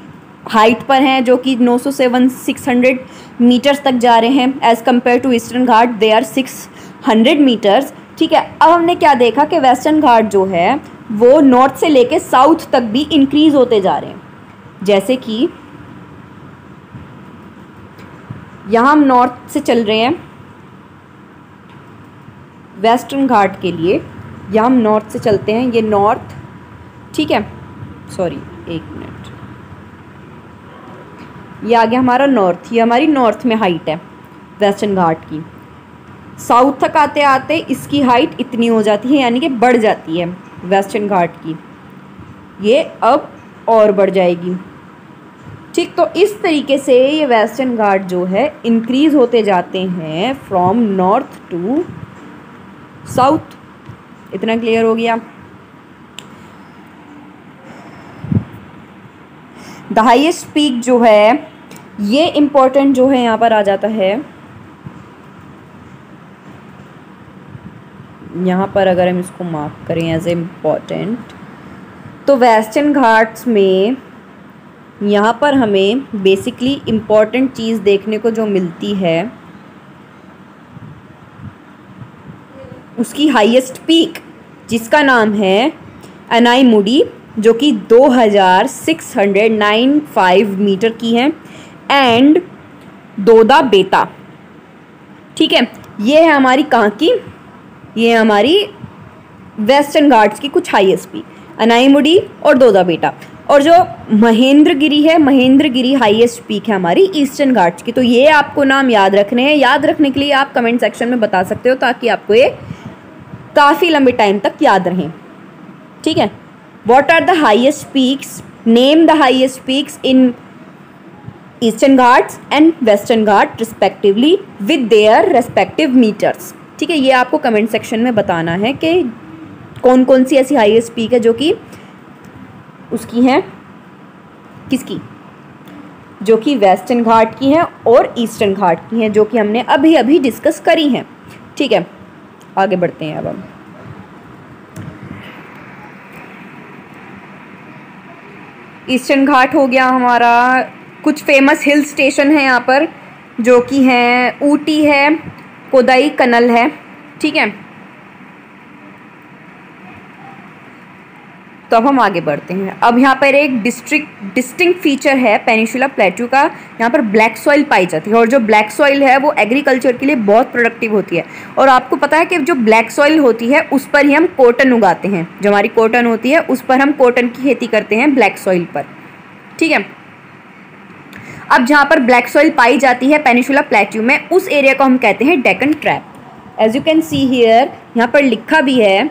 हाइट पर हैं, जो कि 900 से 1600 मीटर्स तक जा रहे हैं, as compare to eastern Ghat they are 600 metres, ठीक है। अब हमने क्या देखा कि वेस्टर्न घाट जो है वो नॉर्थ से लेके साउथ तक भी इंक्रीज होते जा रहे हैं। जैसे कि यहाँ हम नॉर्थ से चल रहे हैं वेस्टर्न घाट के लिए, यहाँ हम नॉर्थ से चलते हैं, ये नॉर्थ, ठीक है, सॉरी एक मिनट, ये आ गया हमारा नॉर्थ, ये हमारी नॉर्थ में हाइट है वेस्टर्न घाट की। साउथ तक आते आते इसकी हाइट इतनी हो जाती है, यानी कि बढ़ जाती है वेस्टर्न घाट की, ये अब और बढ़ जाएगी। ठीक, तो इस तरीके से ये वेस्टर्न घाट जो है इंक्रीज होते जाते हैं फ्रॉम नॉर्थ टू साउथ। इतना क्लियर हो गया। द हाईएस्ट पीक जो है ये इम्पोर्टेंट जो है यहाँ पर आ जाता है। यहाँ पर अगर हम इसको मार्क करें एज ए इम्पॉर्टेंट, तो वेस्टर्न घाट्स में यहाँ पर हमें बेसिकली इम्पॉर्टेंट चीज़ देखने को जो मिलती है उसकी हाईएस्ट पीक, जिसका नाम है अनाईमुडी, जो कि 2695 मीटर की है, एंड दोदा बेता। ठीक है, ये है हमारी कहाँ की, ये है हमारी वेस्टर्न घाट्स की कुछ हाईएस्ट पीक, अनाईमुडी और दोदा बेटा। और जो महेंद्रगिरी है, महेंद्रगिरी हाईएस्ट पीक है हमारी ईस्टर्न घाट्स की। तो ये आपको नाम याद रखने हैं। याद रखने के लिए आप कमेंट सेक्शन में बता सकते हो, ताकि आपको ये काफ़ी लंबे टाइम तक याद रहें। ठीक है, what are the highest peaks, name the highest peaks in eastern Ghats and western Ghat respectively with their respective metres. ठीक है, ये आपको कमेंट सेक्शन में बताना है कि कौन कौन सी ऐसी हाईएस्ट पीक है जो कि उसकी हैं, किसकी, जो कि वेस्टर्न घाट की हैं और ईस्टर्न घाट की हैं, जो कि हमने अभी अभी डिस्कस करी हैं। ठीक है, आगे बढ़ते हैं। अब हम ईस्टर्न घाट हो गया हमारा। कुछ फेमस हिल स्टेशन है यहाँ पर, जो कि हैं ऊटी है, कोदाई कनल है। ठीक है, तो अब हम आगे बढ़ते हैं। अब यहाँ पर एक डिस्टिंक्ट फीचर है पेनिनसुला प्लेट्यू का, यहाँ पर ब्लैक सॉइल पाई जाती है, और जो ब्लैक सॉइल है वो एग्रीकल्चर के लिए बहुत प्रोडक्टिव होती है। और आपको पता है कि जो ब्लैक सॉइल होती है उस पर ही हम कॉटन उगाते हैं, जो हमारी कॉटन होती है उस पर हम कॉटन की खेती करते हैं ब्लैक सॉइल पर। ठीक है, अब जहाँ पर ब्लैक सॉइल पाई जाती है पेनिनसुला प्लेट्यू में, उस एरिया को हम कहते हैं Deccan trap. As you can see here, यहाँ पर लिखा भी है,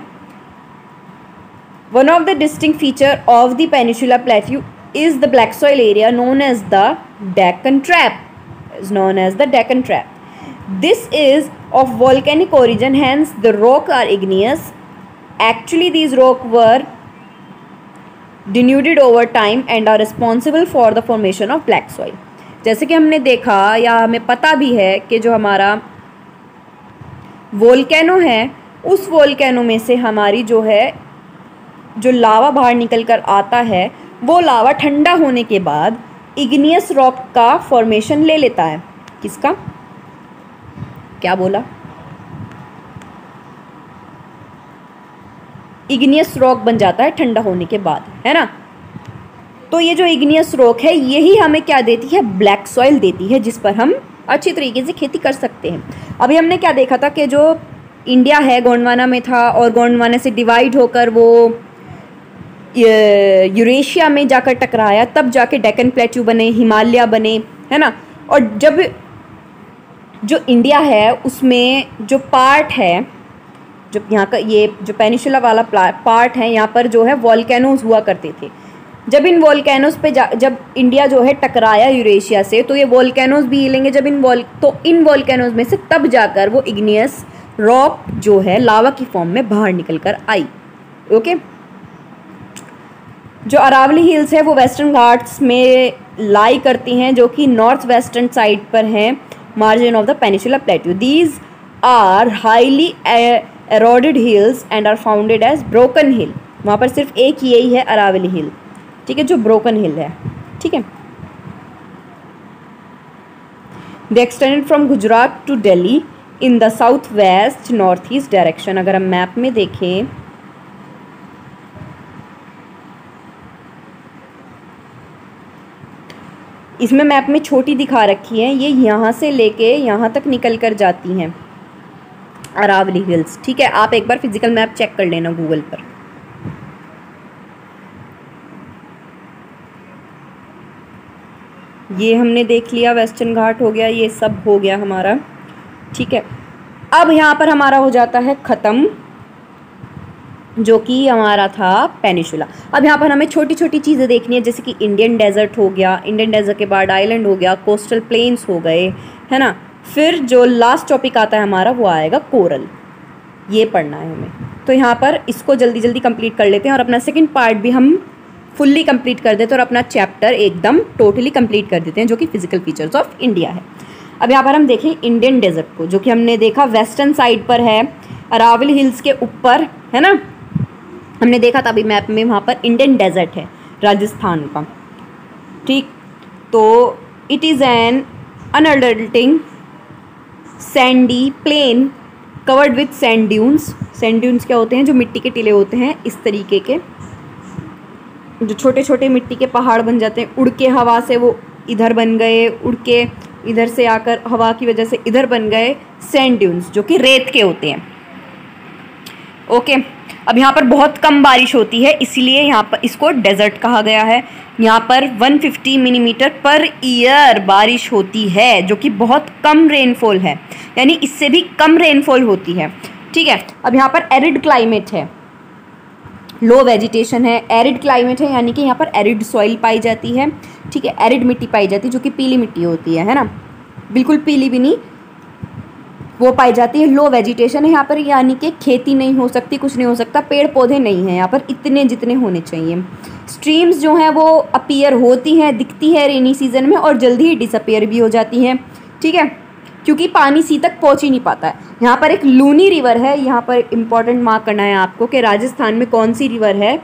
one of the distinct feature of the Peninsula Plateau is the black soil area known as the Deccan Trap. This is of volcanic origin, hence the rock are igneous. Actually, these rock were denuded over time and are responsible for the formation of black soil. जैसे कि हमने देखा या हमें पता भी है कि जो हमारा वोल्केनो है, उस वोल्केनो में से हमारी जो है जो लावा बाहर निकल कर आता है, वो लावा ठंडा होने के बाद इग्नियस रॉक का फॉर्मेशन ले लेता है। किसका, क्या बोला, इग्नियस रॉक बन जाता है ठंडा होने के बाद, है ना। तो ये जो इग्नियस रॉक है यही हमें क्या देती है, ब्लैक सॉइल देती है, जिस पर हम अच्छी तरीके से खेती कर सकते हैं। अभी हमने क्या देखा था कि जो इंडिया है गोंडवाना में था, और गोंडवाना से डिवाइड होकर वो यूरेशिया में जाकर टकराया, तब जाके डेक्कन प्लेट्यू बने, हिमालय बने, है ना। और जब जो इंडिया है उसमें जो पार्ट है, जो यहाँ का ये जो पेनिनसुला वाला पार्ट है, यहाँ पर जो है वॉल्केनोज हुआ करते थे। जब इन वॉल्केनोज पे जब इंडिया जो है टकराया यूरेशिया से, तो ये वॉल्केनोज भी हिलेंगे। जब इन वॉल्केनोज में से तब जाकर वो इग्नियस रॉक जो है लावा की फॉर्म में बाहर निकल कर आई। ओके, जो अरावली हिल्स है वो वेस्टर्न घाट्स में लाई करती हैं, जो कि नॉर्थ वेस्टर्न साइड पर हैं, margin of the peninsula plateau. These are highly eroded hills and are founded as broken hill. वहाँ पर सिर्फ एक यही है अरावली हिल, ठीक है, जो ब्रोकन हिल है। ठीक है, they extended from Gujarat to Delhi in the south west north east direction. अगर हम मैप में देखें, इसमें मैप में छोटी दिखा रखी है, ये यहाँ से लेके यहाँ तक निकल कर जाती हैं अरावली हिल्स। ठीक है, आप एक बार फिजिकल मैप चेक कर लेना गूगल पर। ये हमने देख लिया, वेस्टर्न घाट हो गया, ये सब हो गया हमारा। ठीक है, अब यहाँ पर हमारा हो जाता है ख़त्म जो कि हमारा था पेनिनसुला। अब यहाँ पर हमें छोटी छोटी चीज़ें देखनी है, जैसे कि इंडियन डेजर्ट हो गया, इंडियन डेजर्ट के बाद आइलैंड हो गया, कोस्टल प्लेन्स हो गए, है ना। फिर जो लास्ट टॉपिक आता है हमारा वो आएगा कोरल, ये पढ़ना है हमें। तो यहाँ पर इसको जल्दी जल्दी कंप्लीट कर लेते हैं और अपना सेकंड पार्ट भी हम फुल्ली कंप्लीट कर देते हैं और अपना चैप्टर एकदम टोटली कंप्लीट कर देते हैं, जो कि फिजिकल फीचर्स ऑफ इंडिया है। अब यहाँ पर हम देखें इंडियन डेजर्ट को, जो कि हमने देखा वेस्टर्न साइड पर है, अरावली हिल्स के ऊपर, है ना। हमने देखा था अभी मैप में, वहाँ पर इंडियन डेजर्ट है राजस्थान का। ठीक, तो it is an undulating sandy plain covered with sand dunes. Sand dunes क्या होते हैं? जो मिट्टी के टीले होते हैं, इस तरीके के, जो छोटे छोटे मिट्टी के पहाड़ बन जाते हैं, उड़ के हवा से वो इधर बन गए, उड़ के इधर से आकर हवा की वजह से इधर बन गए सैंड ड्यून्स, जो कि रेत के होते हैं। ओके, अब यहाँ पर बहुत कम बारिश होती है, इसीलिए यहाँ पर इसको डेजर्ट कहा गया है। यहाँ पर 150 मिलीमीटर पर ईयर बारिश होती है, जो कि बहुत कम रेनफॉल है, यानी इससे भी कम रेनफॉल होती है। ठीक है, अब यहाँ पर एरिड क्लाइमेट है, लो वेजिटेशन है, एरिड क्लाइमेट है, यानी कि यहाँ पर एरिड सॉइल पाई जाती है। ठीक है, एरिड मिट्टी पाई जाती है, जो कि पीली मिट्टी होती है ना, बिल्कुल पीली भी नहीं, वो पाई जाती है। लो वेजिटेशन है यहाँ पर, यानी कि खेती नहीं हो सकती, कुछ नहीं हो सकता, पेड़ पौधे नहीं हैं यहाँ पर इतने जितने होने चाहिए। स्ट्रीम्स जो हैं वो अपीयर होती हैं, दिखती है रेनी सीजन में, और जल्दी ही डिसअपीयर भी हो जाती हैं। ठीक है, क्योंकि पानी सी तक पहुँच ही नहीं पाता है। यहाँ पर एक लूनी रिवर है, यहाँ पर इम्पॉर्टेंट मार्क करना है आपको कि राजस्थान में कौन सी रिवर है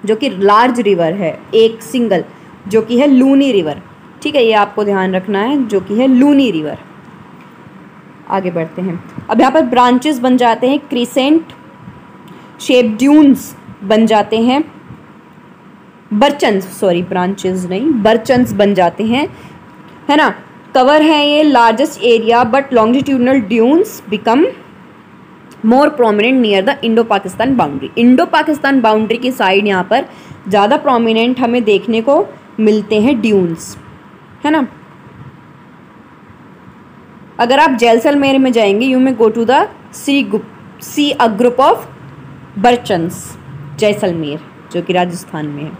जो कि लार्ज रिवर है, एक सिंगल, जो कि है लूनी रिवर। ठीक है, ये आपको ध्यान रखना है, जो कि है लूनी रिवर। आगे बढ़ते हैं। अब यहाँ पर ब्रांचेस बन जाते हैं, क्रिसेंट शेप ड्यून्स बन जाते हैं, बर्चन्स, सॉरी ब्रांचेस नहीं, बर्चन्स बन जाते हैं, है ना। कवर है ये largest area, but longitudinal dunes become more prominent near the Indo Pakistan boundary. Indo Pakistan boundary की साइड यहाँ पर ज़्यादा प्रोमिनेंट हमें देखने को मिलते हैं ड्यून्स, है ना। अगर आप जैसलमेर में जाएंगे, you may go to the see a group of barchans, Jaisalmer, जो कि राजस्थान में है।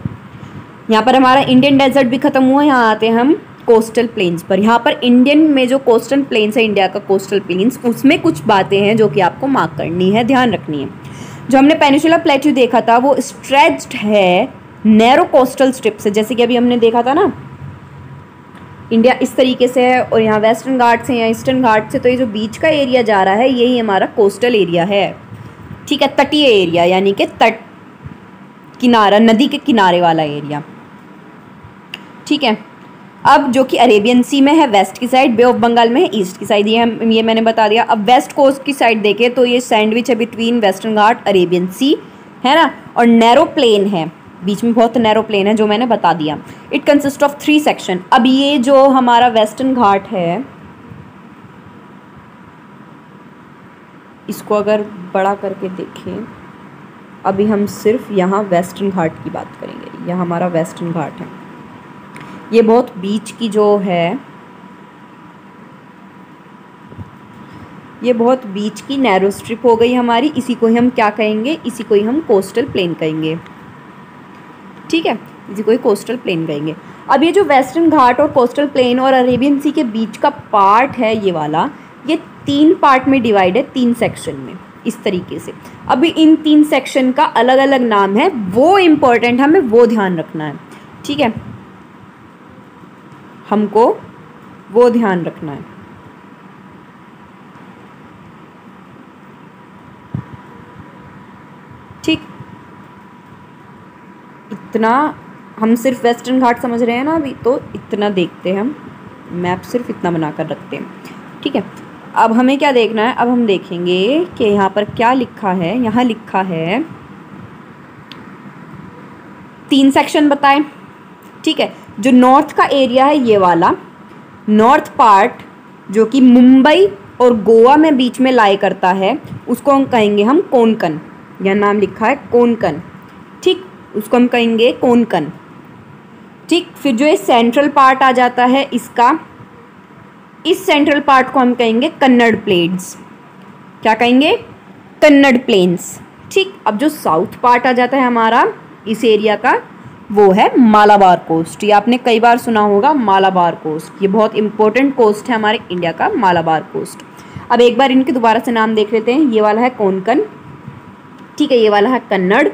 यहाँ पर हमारा इंडियन डेजर्ट भी खत्म हुआ, यहाँ आते हैं हम कोस्टल प्लेन्स पर। यहाँ पर इंडियन में जो कोस्टल प्लेन्स है, इंडिया का कोस्टल प्लेन्स, उसमें कुछ बातें हैं जो कि आपको मार्क करनी है, ध्यान रखनी है। जो हमने पेनिनसुला प्लेट्यू देखा था वो स्ट्रेच्ड है नैरो कोस्टल स्ट्रिप से, जैसे कि अभी हमने देखा था ना, इंडिया इस तरीके से है और यहाँ वेस्टर्न घाट से या ईस्टर्न घाट से, तो ये जो बीच का एरिया जा रहा है यही हमारा कोस्टल एरिया है। ठीक है, तटीय एरिया, यानी कि तट किनारा, नदी के किनारे वाला एरिया। ठीक है, अब जो कि अरेबियन सी में है वेस्ट की साइड, बे ऑफ बंगाल में है ईस्ट की साइड, ये मैंने बता दिया। अब वेस्ट कोस्ट की साइड देखें तो ये सैंडविच है बिटवीन वेस्टर्न घाट अरेबियन सी, है ना, और नैरो प्लेन है, बीच में बहुत नैरो प्लेन है, जो मैंने बता दिया। It consist of 3 section. अब ये जो हमारा वेस्टर्न घाट है, इसको अगर बड़ा करके देखें, अभी हम सिर्फ यहाँ वेस्टर्न घाट की बात करेंगे। यह हमारा वेस्टर्न घाट है, ये बहुत बीच की जो है, ये बहुत बीच की नैरो स्ट्रिप हो गई हमारी। इसी को ही हम क्या कहेंगे? इसी को ही हम कोस्टल प्लेन कहेंगे। ठीक है, इसी को ही कोस्टल प्लेन कहेंगे। अब ये जो वेस्टर्न घाट और कोस्टल प्लेन और अरेबियन सी के बीच का पार्ट है, ये वाला, ये 3 पार्ट में डिवाइड है, 3 सेक्शन में, इस तरीके से। अभी इन 3 सेक्शन का अलग अलग नाम है, वो इम्पोर्टेंट, हमें वो ध्यान रखना है। ठीक है, हमको वो ध्यान रखना है। ठीक, इतना हम सिर्फ वेस्टर्न घाट समझ रहे हैं ना अभी, तो इतना देखते हैं हम, मैप सिर्फ इतना बनाकर रखते हैं। ठीक है, अब हमें क्या देखना है? अब हम देखेंगे कि यहाँ पर क्या लिखा है। यहाँ लिखा है 3 सेक्शन बताएं। ठीक है, जो नॉर्थ का एरिया है, ये वाला नॉर्थ पार्ट, जो कि मुंबई और गोवा में बीच में लाई करता है, उसको हम कहेंगे हम कोंकण। यह नाम लिखा है कोंकण। ठीक, उसको हम कहेंगे कोंकण। ठीक, फिर जो ये सेंट्रल पार्ट आ जाता है इसका, इस सेंट्रल पार्ट को हम कहेंगे कन्नड़ प्लेन्स। क्या कहेंगे? कन्नड़ प्लेन्स। ठीक, अब जो साउथ पार्ट आ जाता है हमारा इस एरिया का, वो है मालाबार कोस्ट। ये आपने कई बार सुना होगा, मालाबार कोस्ट। ये बहुत इंपॉर्टेंट कोस्ट है हमारे इंडिया का, मालाबार कोस्ट। अब एक बार इनके दोबारा से नाम देख लेते हैं। ये वाला है कोंकण, ठीक है, ये वाला है कन्नड़,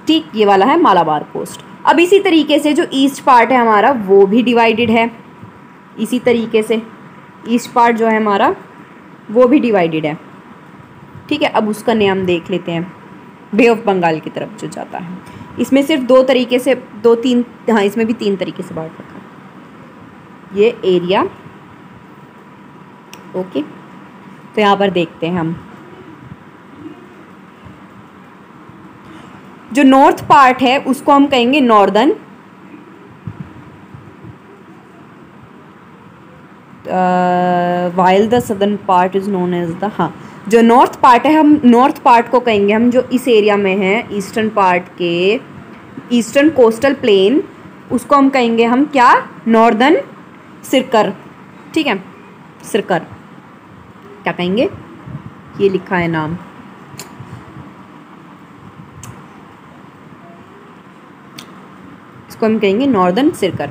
ठीक, ये वाला है मालाबार कोस्ट। अब इसी तरीके से जो ईस्ट पार्ट है हमारा वो भी डिवाइडेड है, इसी तरीके से ईस्ट पार्ट जो है हमारा वो भी डिवाइडेड है, ठीक है। अब उसका नाम देख लेते हैं, बे ऑफ बंगाल की तरफ जो जाता है। इसमें सिर्फ दो तरीके से, दो तीन, हाँ इसमें भी तीन तरीके से बांट रखा है ये एरिया, ओके। तो यहाँ पर देखते हैं हम, जो नॉर्थ पार्ट है उसको हम कहेंगे northern, while the southern part is known as the, हाँ जो नॉर्थ पार्ट है, हम नॉर्थ पार्ट को कहेंगे हम, जो इस एरिया में है ईस्टर्न पार्ट के, ईस्टर्न कोस्टल प्लेन, उसको हम कहेंगे हम क्या? नॉर्दर्न सिरकर, ठीक है, सिरकर। क्या कहेंगे? ये लिखा है नाम, इसको हम कहेंगे नॉर्दर्न सिरकर,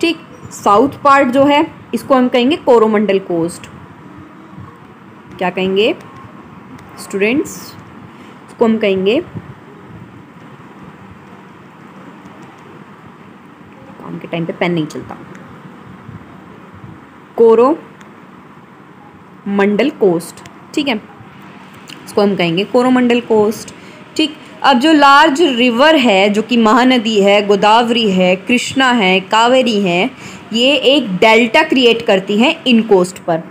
ठीक। साउथ पार्ट जो है इसको हम कहेंगे कोरोमंडल कोस्ट। क्या कहेंगे स्टूडेंट्स? इसको हम कहेंगे, काम के टाइम पे पेन नहीं चलता, कोरोमंडल कोस्ट, ठीक है, इसको हम कहेंगे कोरोमंडल कोस्ट, ठीक। अब जो लार्ज रिवर है, जो कि महानदी है, गोदावरी है, कृष्णा है, कावेरी है, ये एक डेल्टा क्रिएट करती हैं इन कोस्ट पर,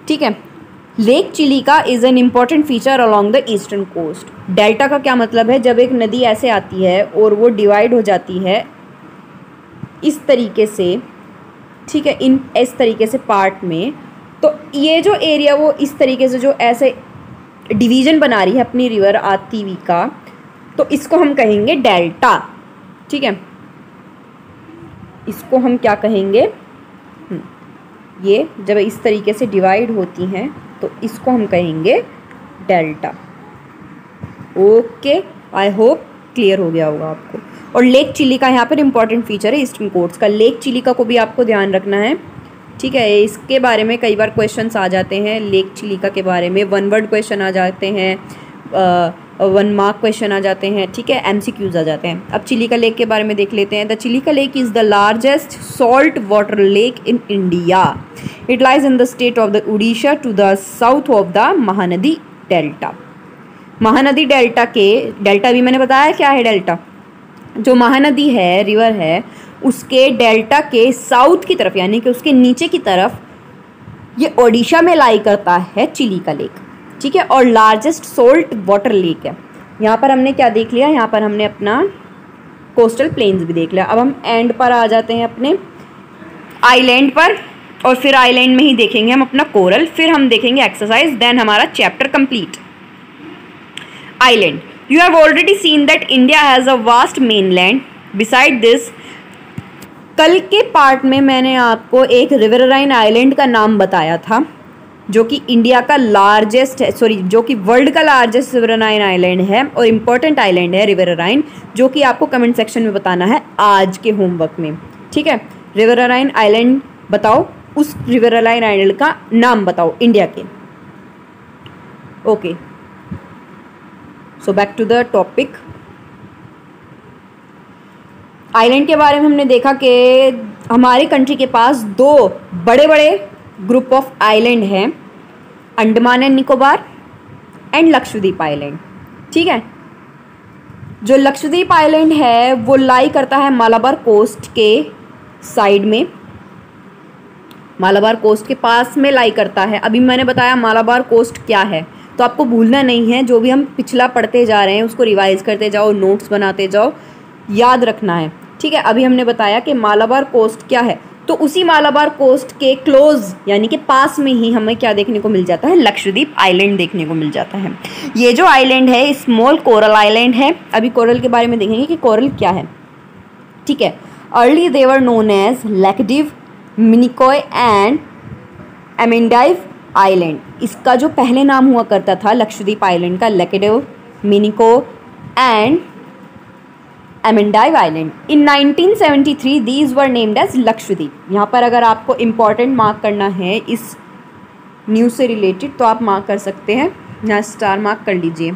ठीक है। Lake Chilika is an important feature along the eastern coast. Delta का क्या मतलब है? जब एक नदी ऐसे आती है और वो डिवाइड हो जाती है इस तरीके से, ठीक है, इन इस तरीके से पार्ट में, तो ये जो एरिया वो इस तरीके से जो ऐसे डिवीज़न बना रही है अपनी रिवर आती हुई का, तो इसको हम कहेंगे डेल्टा, ठीक है। इसको हम क्या कहेंगे? ये जब इस तरीके से डिवाइड होती हैं तो इसको हम कहेंगे delta. Okay, I hope clear हो गया होगा आपको। और लेक चिलिका यहाँ पर इंपॉर्टेंट फीचर है ईस्टर्न कोस्ट का। लेक चिलिका को भी आपको ध्यान रखना है, ठीक है। इसके बारे में कई बार क्वेश्चंस आ जाते हैं, लेक चिलिका के बारे में वन वर्ड क्वेश्चन आ जाते हैं, वन मार्क क्वेश्चन आ जाते हैं, ठीक है, MCQs आ जाते हैं। अब चिलिका लेक के बारे में देख लेते हैं। The Chilika lake is the largest salt water lake in India. It lies in the state of the Orissa to the south of the Mahanadi delta. Mahanadi delta के, डेल्टा भी मैंने बताया क्या है डेल्टा, जो महानदी है, रिवर है, उसके डेल्टा के साउथ की तरफ यानी कि उसके नीचे की तरफ ये ओडिशा में लाई करता है चिलिका लेक, ठीक है, और लार्जेस्ट सोल्ट वाटर लेक है। यहाँ पर हमने क्या देख लिया? यहाँ पर हमने अपना कोस्टल प्लेन्स भी देख लिया। अब हम एंड पर आ जाते हैं अपने आइलैंड पर, और फिर आइलैंड में ही देखेंगे हम अपना कोरल, फिर हम देखेंगे एक्सरसाइज, देन हमारा chapter complete. Island, you have already seen that India has a vast mainland. Beside this, कल के पार्ट में मैंने आपको एक रिवरराइन आइलैंड का नाम बताया था, जो कि इंडिया का लार्जेस्ट है, सॉरी जो कि वर्ल्ड का लार्जेस्ट रिवरराइन आइलैंड है और इम्पोर्टेंट आइलैंड है रिवरराइन, जो कि आपको कमेंट सेक्शन में बताना है आज के होमवर्क में, ठीक है। रिवरराइन आइलैंड बताओ, उस रिवरराइन आइलैंड का नाम बताओ इंडिया के। Okay, so back to the topic. Island के बारे में हमने देखा कि हमारी कंट्री के पास दो बड़े बड़े ग्रुप ऑफ आइलैंड हैं, Andaman and Nicobar and Lakshadweep island, ठीक है। जो लक्षद्वीप आइलैंड है वो लाई करता है मालाबार कोस्ट के साइड में, मालाबार कोस्ट के पास में लाई करता है। अभी मैंने बताया मालाबार कोस्ट क्या है, तो आपको भूलना नहीं है, जो भी हम पिछला पढ़ते जा रहे हैं उसको रिवाइज करते जाओ, नोट्स बनाते जाओ, याद रखना है, ठीक है। अभी हमने बताया कि मालाबार कोस्ट क्या है, तो उसी मालाबार कोस्ट के क्लोज यानी कि पास में ही हमें क्या देखने को मिल जाता है? लक्षद्वीप आइलैंड देखने को मिल जाता है। ये जो आइलैंड है स्मॉल कोरल आइलैंड है। अभी कोरल के बारे में देखेंगे कि कोरल क्या है, ठीक है। Earlier they were known as Laccadive, Minicoy and Amindivi island. इसका जो पहले नाम हुआ करता था लक्षद्वीप आइलैंड का, Laccadive, Minicoy and Amindivi island. In 1973 these were named as Lakshadweep. यहाँ पर अगर आपको इम्पॉर्टेंट मार्क करना है इस न्यूज़ से रिलेटेड तो आप मार्क कर सकते हैं, यहाँ स्टार मार्क कर लीजिए,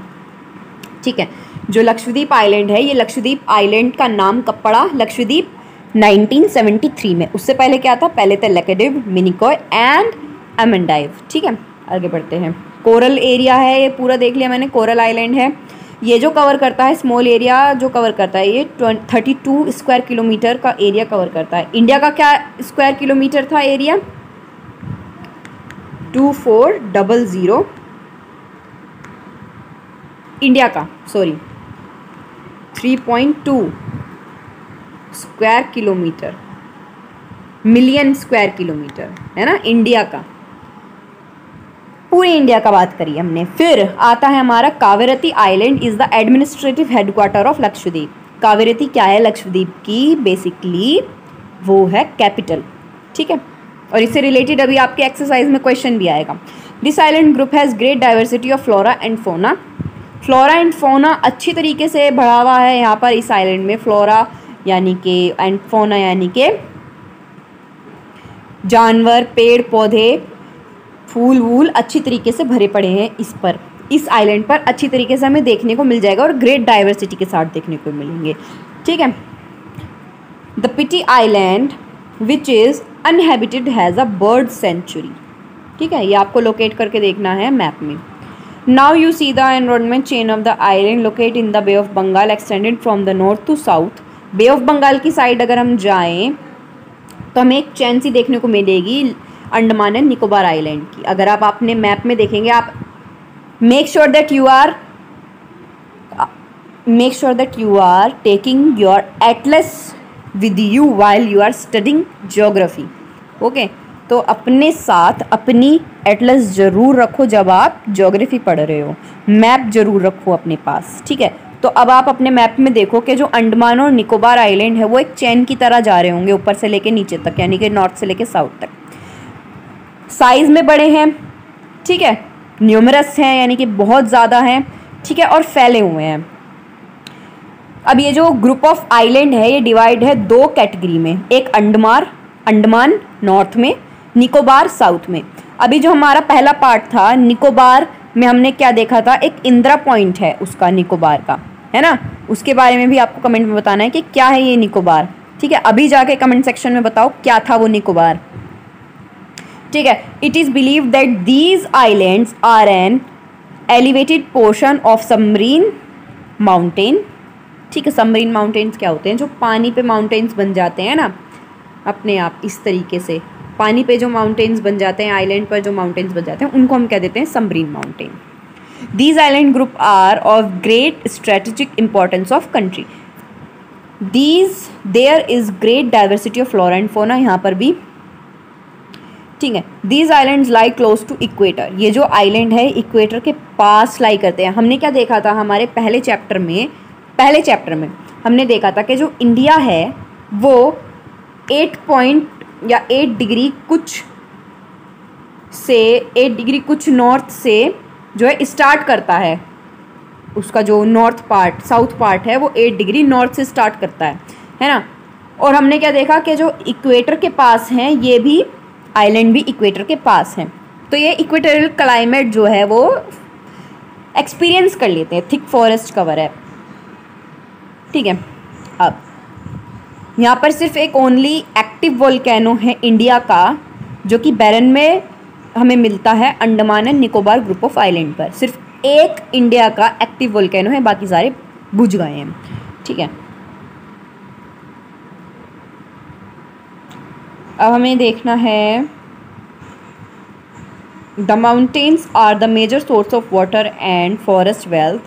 ठीक है। जो लक्षद्वीप आइलैंड है, ये लक्षद्वीप आइलैंड का नाम कब पड़ा? लक्षद्वीप 1973 में। उससे पहले क्या था? पहले था लैकडिव, मिनिकॉय एंड एमेंडाइव, ठीक है। आगे बढ़ते हैं। कोरल एरिया है, ये पूरा देख लिया मैंने, कोरल आइलैंड है। ये जो कवर करता है, स्मॉल एरिया जो कवर करता है, ये 32 स्क्वायर किलोमीटर का एरिया कवर करता है। इंडिया का क्या स्क्वायर किलोमीटर था एरिया? 2400 इंडिया का, sorry 3.2 square kilometre, million square kilometre है ना इंडिया का। पूरे इंडिया का बात करी हमने। फिर आता है हमारा Kavaratti island is the administrative headquarter of Lakshadweep. Kavaratti क्या है लक्षद्वीप की? बेसिकली वो है कैपिटल, ठीक है। और इससे रिलेटेड अभी आपके एक्सरसाइज में क्वेश्चन भी आएगा। This island group has great diversity of flora and फोना। फ्लोरा एंड फोना अच्छी तरीके से बढ़ा हुआ है यहाँ पर इस आइलैंड में। फ्लोरा यानी कि एंड फोना यानी कि जानवर, पेड़ पौधे, फूल वूल अच्छी तरीके से भरे पड़े हैं इस पर, इस आइलैंड पर अच्छी तरीके से हमें देखने को मिल जाएगा और ग्रेट डाइवर्सिटी के साथ देखने को मिलेंगे, ठीक है। The Pitti island which is uninhabited has a bird sanctuary, ठीक है। ये आपको लोकेट करके देखना है मैप में। Now you see the environment chain of the island locate in the bay of Bengal extended from the north to south. Bay of Bengal की side अगर हम जाएं तो हमें एक चैन सी देखने को मिलेगी अंडमान एंड निकोबार आइलैंड की। अगर आप अपने मैप में देखेंगे, आप make sure that you are taking your atlas with you while you are studying geography, okay. तो अपने साथ अपनी एटलस ज़रूर रखो जब आप ज्योग्राफी पढ़ रहे हो, मैप ज़रूर रखो अपने पास, ठीक है। तो अब आप अपने मैप में देखो कि जो अंडमान और निकोबार आइलैंड है वो एक चेन की तरह जा रहे होंगे ऊपर से लेके नीचे तक, यानी कि नॉर्थ से लेके साउथ तक। साइज़ में बड़े हैं, ठीक है, न्यूमरस हैं यानी कि बहुत ज़्यादा हैं, ठीक है, और फैले हुए हैं। अब ये जो ग्रुप ऑफ आइलैंड है ये डिवाइड है दो कैटेगरी में, एक अंडमान नॉर्थ में, निकोबार साउथ में। अभी जो हमारा पहला पार्ट था निकोबार में हमने क्या देखा था? एक इंदिरा पॉइंट है उसका, निकोबार का, है ना। उसके बारे में भी आपको कमेंट में बताना है कि क्या है ये निकोबार, ठीक है। अभी जाके कमेंट सेक्शन में बताओ क्या था वो निकोबार, ठीक है। It is believe that these islands are an elevated portion of submarine mountain, ठीक है। सबमरीन माउंटेन्स क्या होते हैं? जो पानी पे माउंटेन्स बन जाते हैं ना अपने आप, इस तरीके से पानी पे जो माउंटेन्स बन जाते हैं, आइलैंड पर जो माउंटेन्स बन जाते हैं, उनको हम क्या देते हैं? Submarine mountain. These island group are of great strategic importance of country. There is great diversity of flora and fauna, यहाँ पर भी, ठीक है। These islands lie close to equator. ये जो आइलैंड है इक्वेटर के पास लाई करते हैं। हमने क्या देखा था हमारे पहले चैप्टर में हमने देखा था कि जो इंडिया है वो 8 डिग्री कुछ नॉर्थ से जो है स्टार्ट करता है। उसका जो साउथ पार्ट है वो 8 डिग्री नॉर्थ से स्टार्ट करता है ना। और हमने क्या देखा कि जो इक्वेटर के पास हैं ये भी आइलैंड भी इक्वेटर के पास हैं, तो ये इक्वेटोरियल क्लाइमेट जो है वो एक्सपीरियंस कर लेते हैं। थिक फॉरेस्ट कवर है, ठीक है। अब यहाँ पर सिर्फ एक ओनली एक्टिव वोल्केनो है इंडिया का, जो कि बैरन में हमें मिलता है Andaman and Nicobar group of island पर। सिर्फ एक इंडिया का एक्टिव वोल्केनो है, बाकी सारे बुझ गए हैं, ठीक है। अब हमें देखना है the mountains are the major source of water and forest wealth.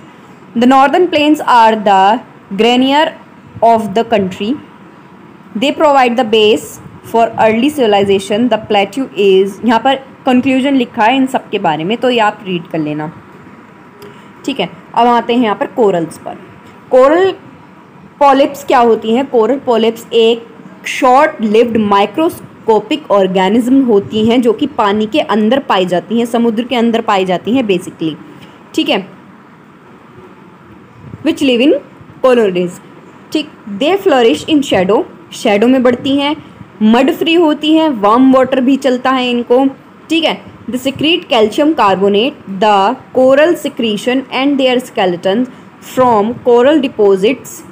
The northern plains are the granary of the country. They provide the base for early civilisation. The plateau is, यहाँ पर कंक्लूजन लिखा है इन सब के बारे में, तो ये आप रीड कर लेना, ठीक है। अब आते हैं यहाँ पर कोरल्स पर। कोरल पॉलिप्स क्या होती हैं? कोरल पॉलिप्स एक शॉर्ट लिव्ड माइक्रोस्कोपिक ऑर्गेनिज्म होती हैं जो कि पानी के अंदर पाई जाती हैं, समुद्र के अंदर पाई जाती हैं बेसिकली, ठीक है, विच लिव इन कोलोनीज, ठीक। दे फ्लरिश इन शेडो, शेडो में बढ़ती हैं, मड फ्री होती हैं, वार्म वाटर भी चलता है इनको, ठीक है। The secrete calcium carbonate, the coral secretion and their skeleton from coral deposits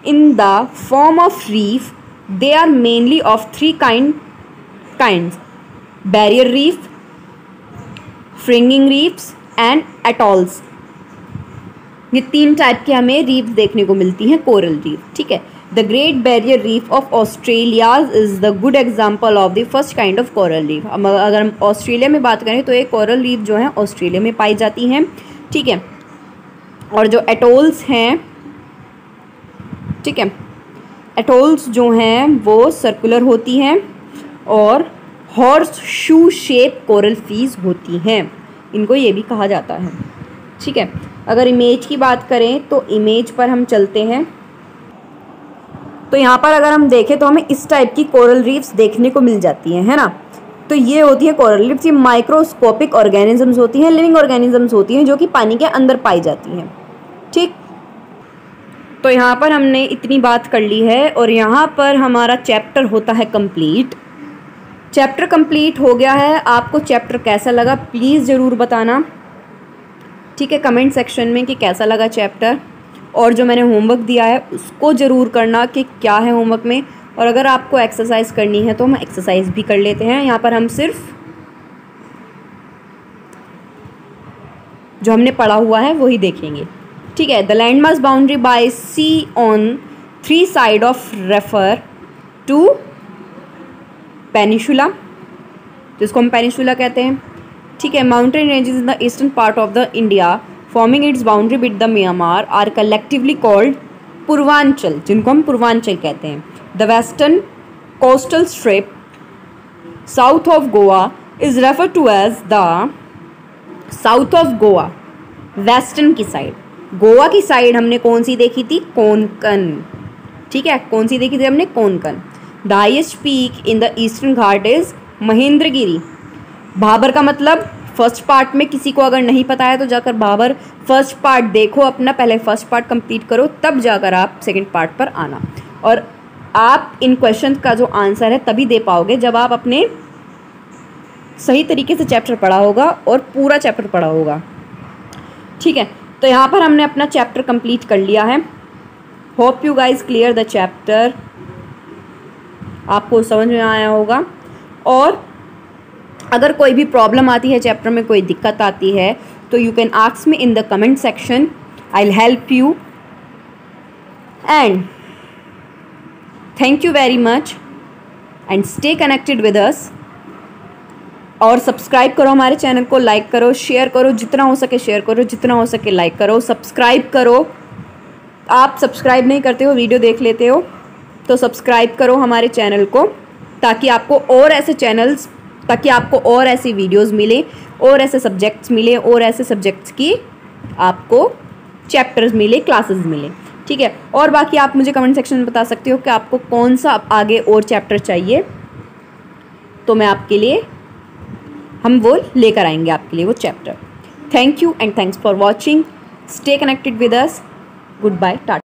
in the form of reef. They are mainly of three kinds, barrier reef, fringing reefs and atolls. ये 3 type के हमें reef देखने को मिलती हैं coral reef, ठीक है। The great barrier reef of Australia is the good example of the first kind of coral reef. अगर हम ऑस्ट्रेलिया में बात करें तो ये कोरल रीफ जो है ऑस्ट्रेलिया में पाई जाती हैं, ठीक है। और जो एटोल्स हैं, ठीक है, एटोल्स जो हैं वो सर्कुलर होती हैं और horse shoe shape coral fees होती हैं, इनको ये भी कहा जाता है, ठीक है। अगर इमेज की बात करें तो इमेज पर हम चलते हैं, तो यहाँ पर अगर हम देखें तो हमें इस टाइप की कोरल रीफ्स देखने को मिल जाती हैं, है ना। तो ये होती है कोरल रीफ्स, ये माइक्रोस्कोपिक ऑर्गेनिजम्स होती हैं, लिविंग ऑर्गेनिजम्स होती हैं जो कि पानी के अंदर पाई जाती हैं, ठीक। तो यहाँ पर हमने इतनी बात कर ली है और यहाँ पर हमारा चैप्टर होता है कंप्लीट। चैप्टर कंप्लीट हो गया है। आपको चैप्टर कैसा लगा प्लीज़ ज़रूर बताना, ठीक है, कमेंट सेक्शन में कि कैसा लगा चैप्टर। और जो मैंने होमवर्क दिया है उसको ज़रूर करना कि क्या है होमवर्क में। और अगर आपको एक्सरसाइज करनी है तो हम एक्सरसाइज भी कर लेते हैं। यहाँ पर हम सिर्फ जो हमने पढ़ा हुआ है वही देखेंगे, ठीक है। The land mass boundary by sea on 3 side of refer to peninsula, जिसको हम पेनिनसुला कहते हैं, ठीक है। Mountain ranges in the eastern part of the India forming its boundary with the Myanmar are collectively called Purvanchal, जिनको हम पूर्वांचल कहते हैं। The western coastal strip south of Goa is refer to as the south of Goa. Western की side, Goa की side हमने कौन सी देखी थी? कोंकण, ठीक है, कौन सी देखी थी हमने? Konkan. The highest peak in the eastern Ghat is Mahendragiri. Bhabar का मतलब फर्स्ट पार्ट में किसी को अगर नहीं पता है तो जाकर भाबर फर्स्ट पार्ट देखो अपना, पहले फर्स्ट पार्ट कंप्लीट करो तब जाकर आप सेकंड पार्ट पर आना। और आप इन क्वेश्चन का जो आंसर है तभी दे पाओगे जब आप अपने सही तरीके से चैप्टर पढ़ा होगा और पूरा चैप्टर पढ़ा होगा, ठीक है। तो यहाँ पर हमने अपना चैप्टर कंप्लीट कर लिया है। Hope you guys clear the chapter, आपको समझ में आया होगा। और अगर कोई भी प्रॉब्लम आती है चैप्टर में, कोई दिक्कत आती है तो you can ask me in the comment section, I will help you. And thank you very much and stay connected with अस। और सब्सक्राइब करो हमारे चैनल को, लाइक करो, शेयर करो, जितना हो सके शेयर करो, जितना हो सके लाइक करो, सब्सक्राइब करो। आप सब्सक्राइब नहीं करते हो, वीडियो देख लेते हो, तो सब्सक्राइब करो हमारे चैनल को ताकि आपको और ऐसे चैनल्स, ताकि आपको और ऐसी वीडियोस मिले, और ऐसे सब्जेक्ट्स मिले, और ऐसे सब्जेक्ट्स की आपको चैप्टर्स मिले, क्लासेस मिले, ठीक है। और बाकी आप मुझे कमेंट सेक्शन में बता सकते हो कि आपको कौन सा आगे और चैप्टर चाहिए, तो मैं आपके लिए, हम वो लेकर आएंगे आपके लिए वो chapter. Thank you and thanks for watching. Stay connected with us. Goodbye, Tata.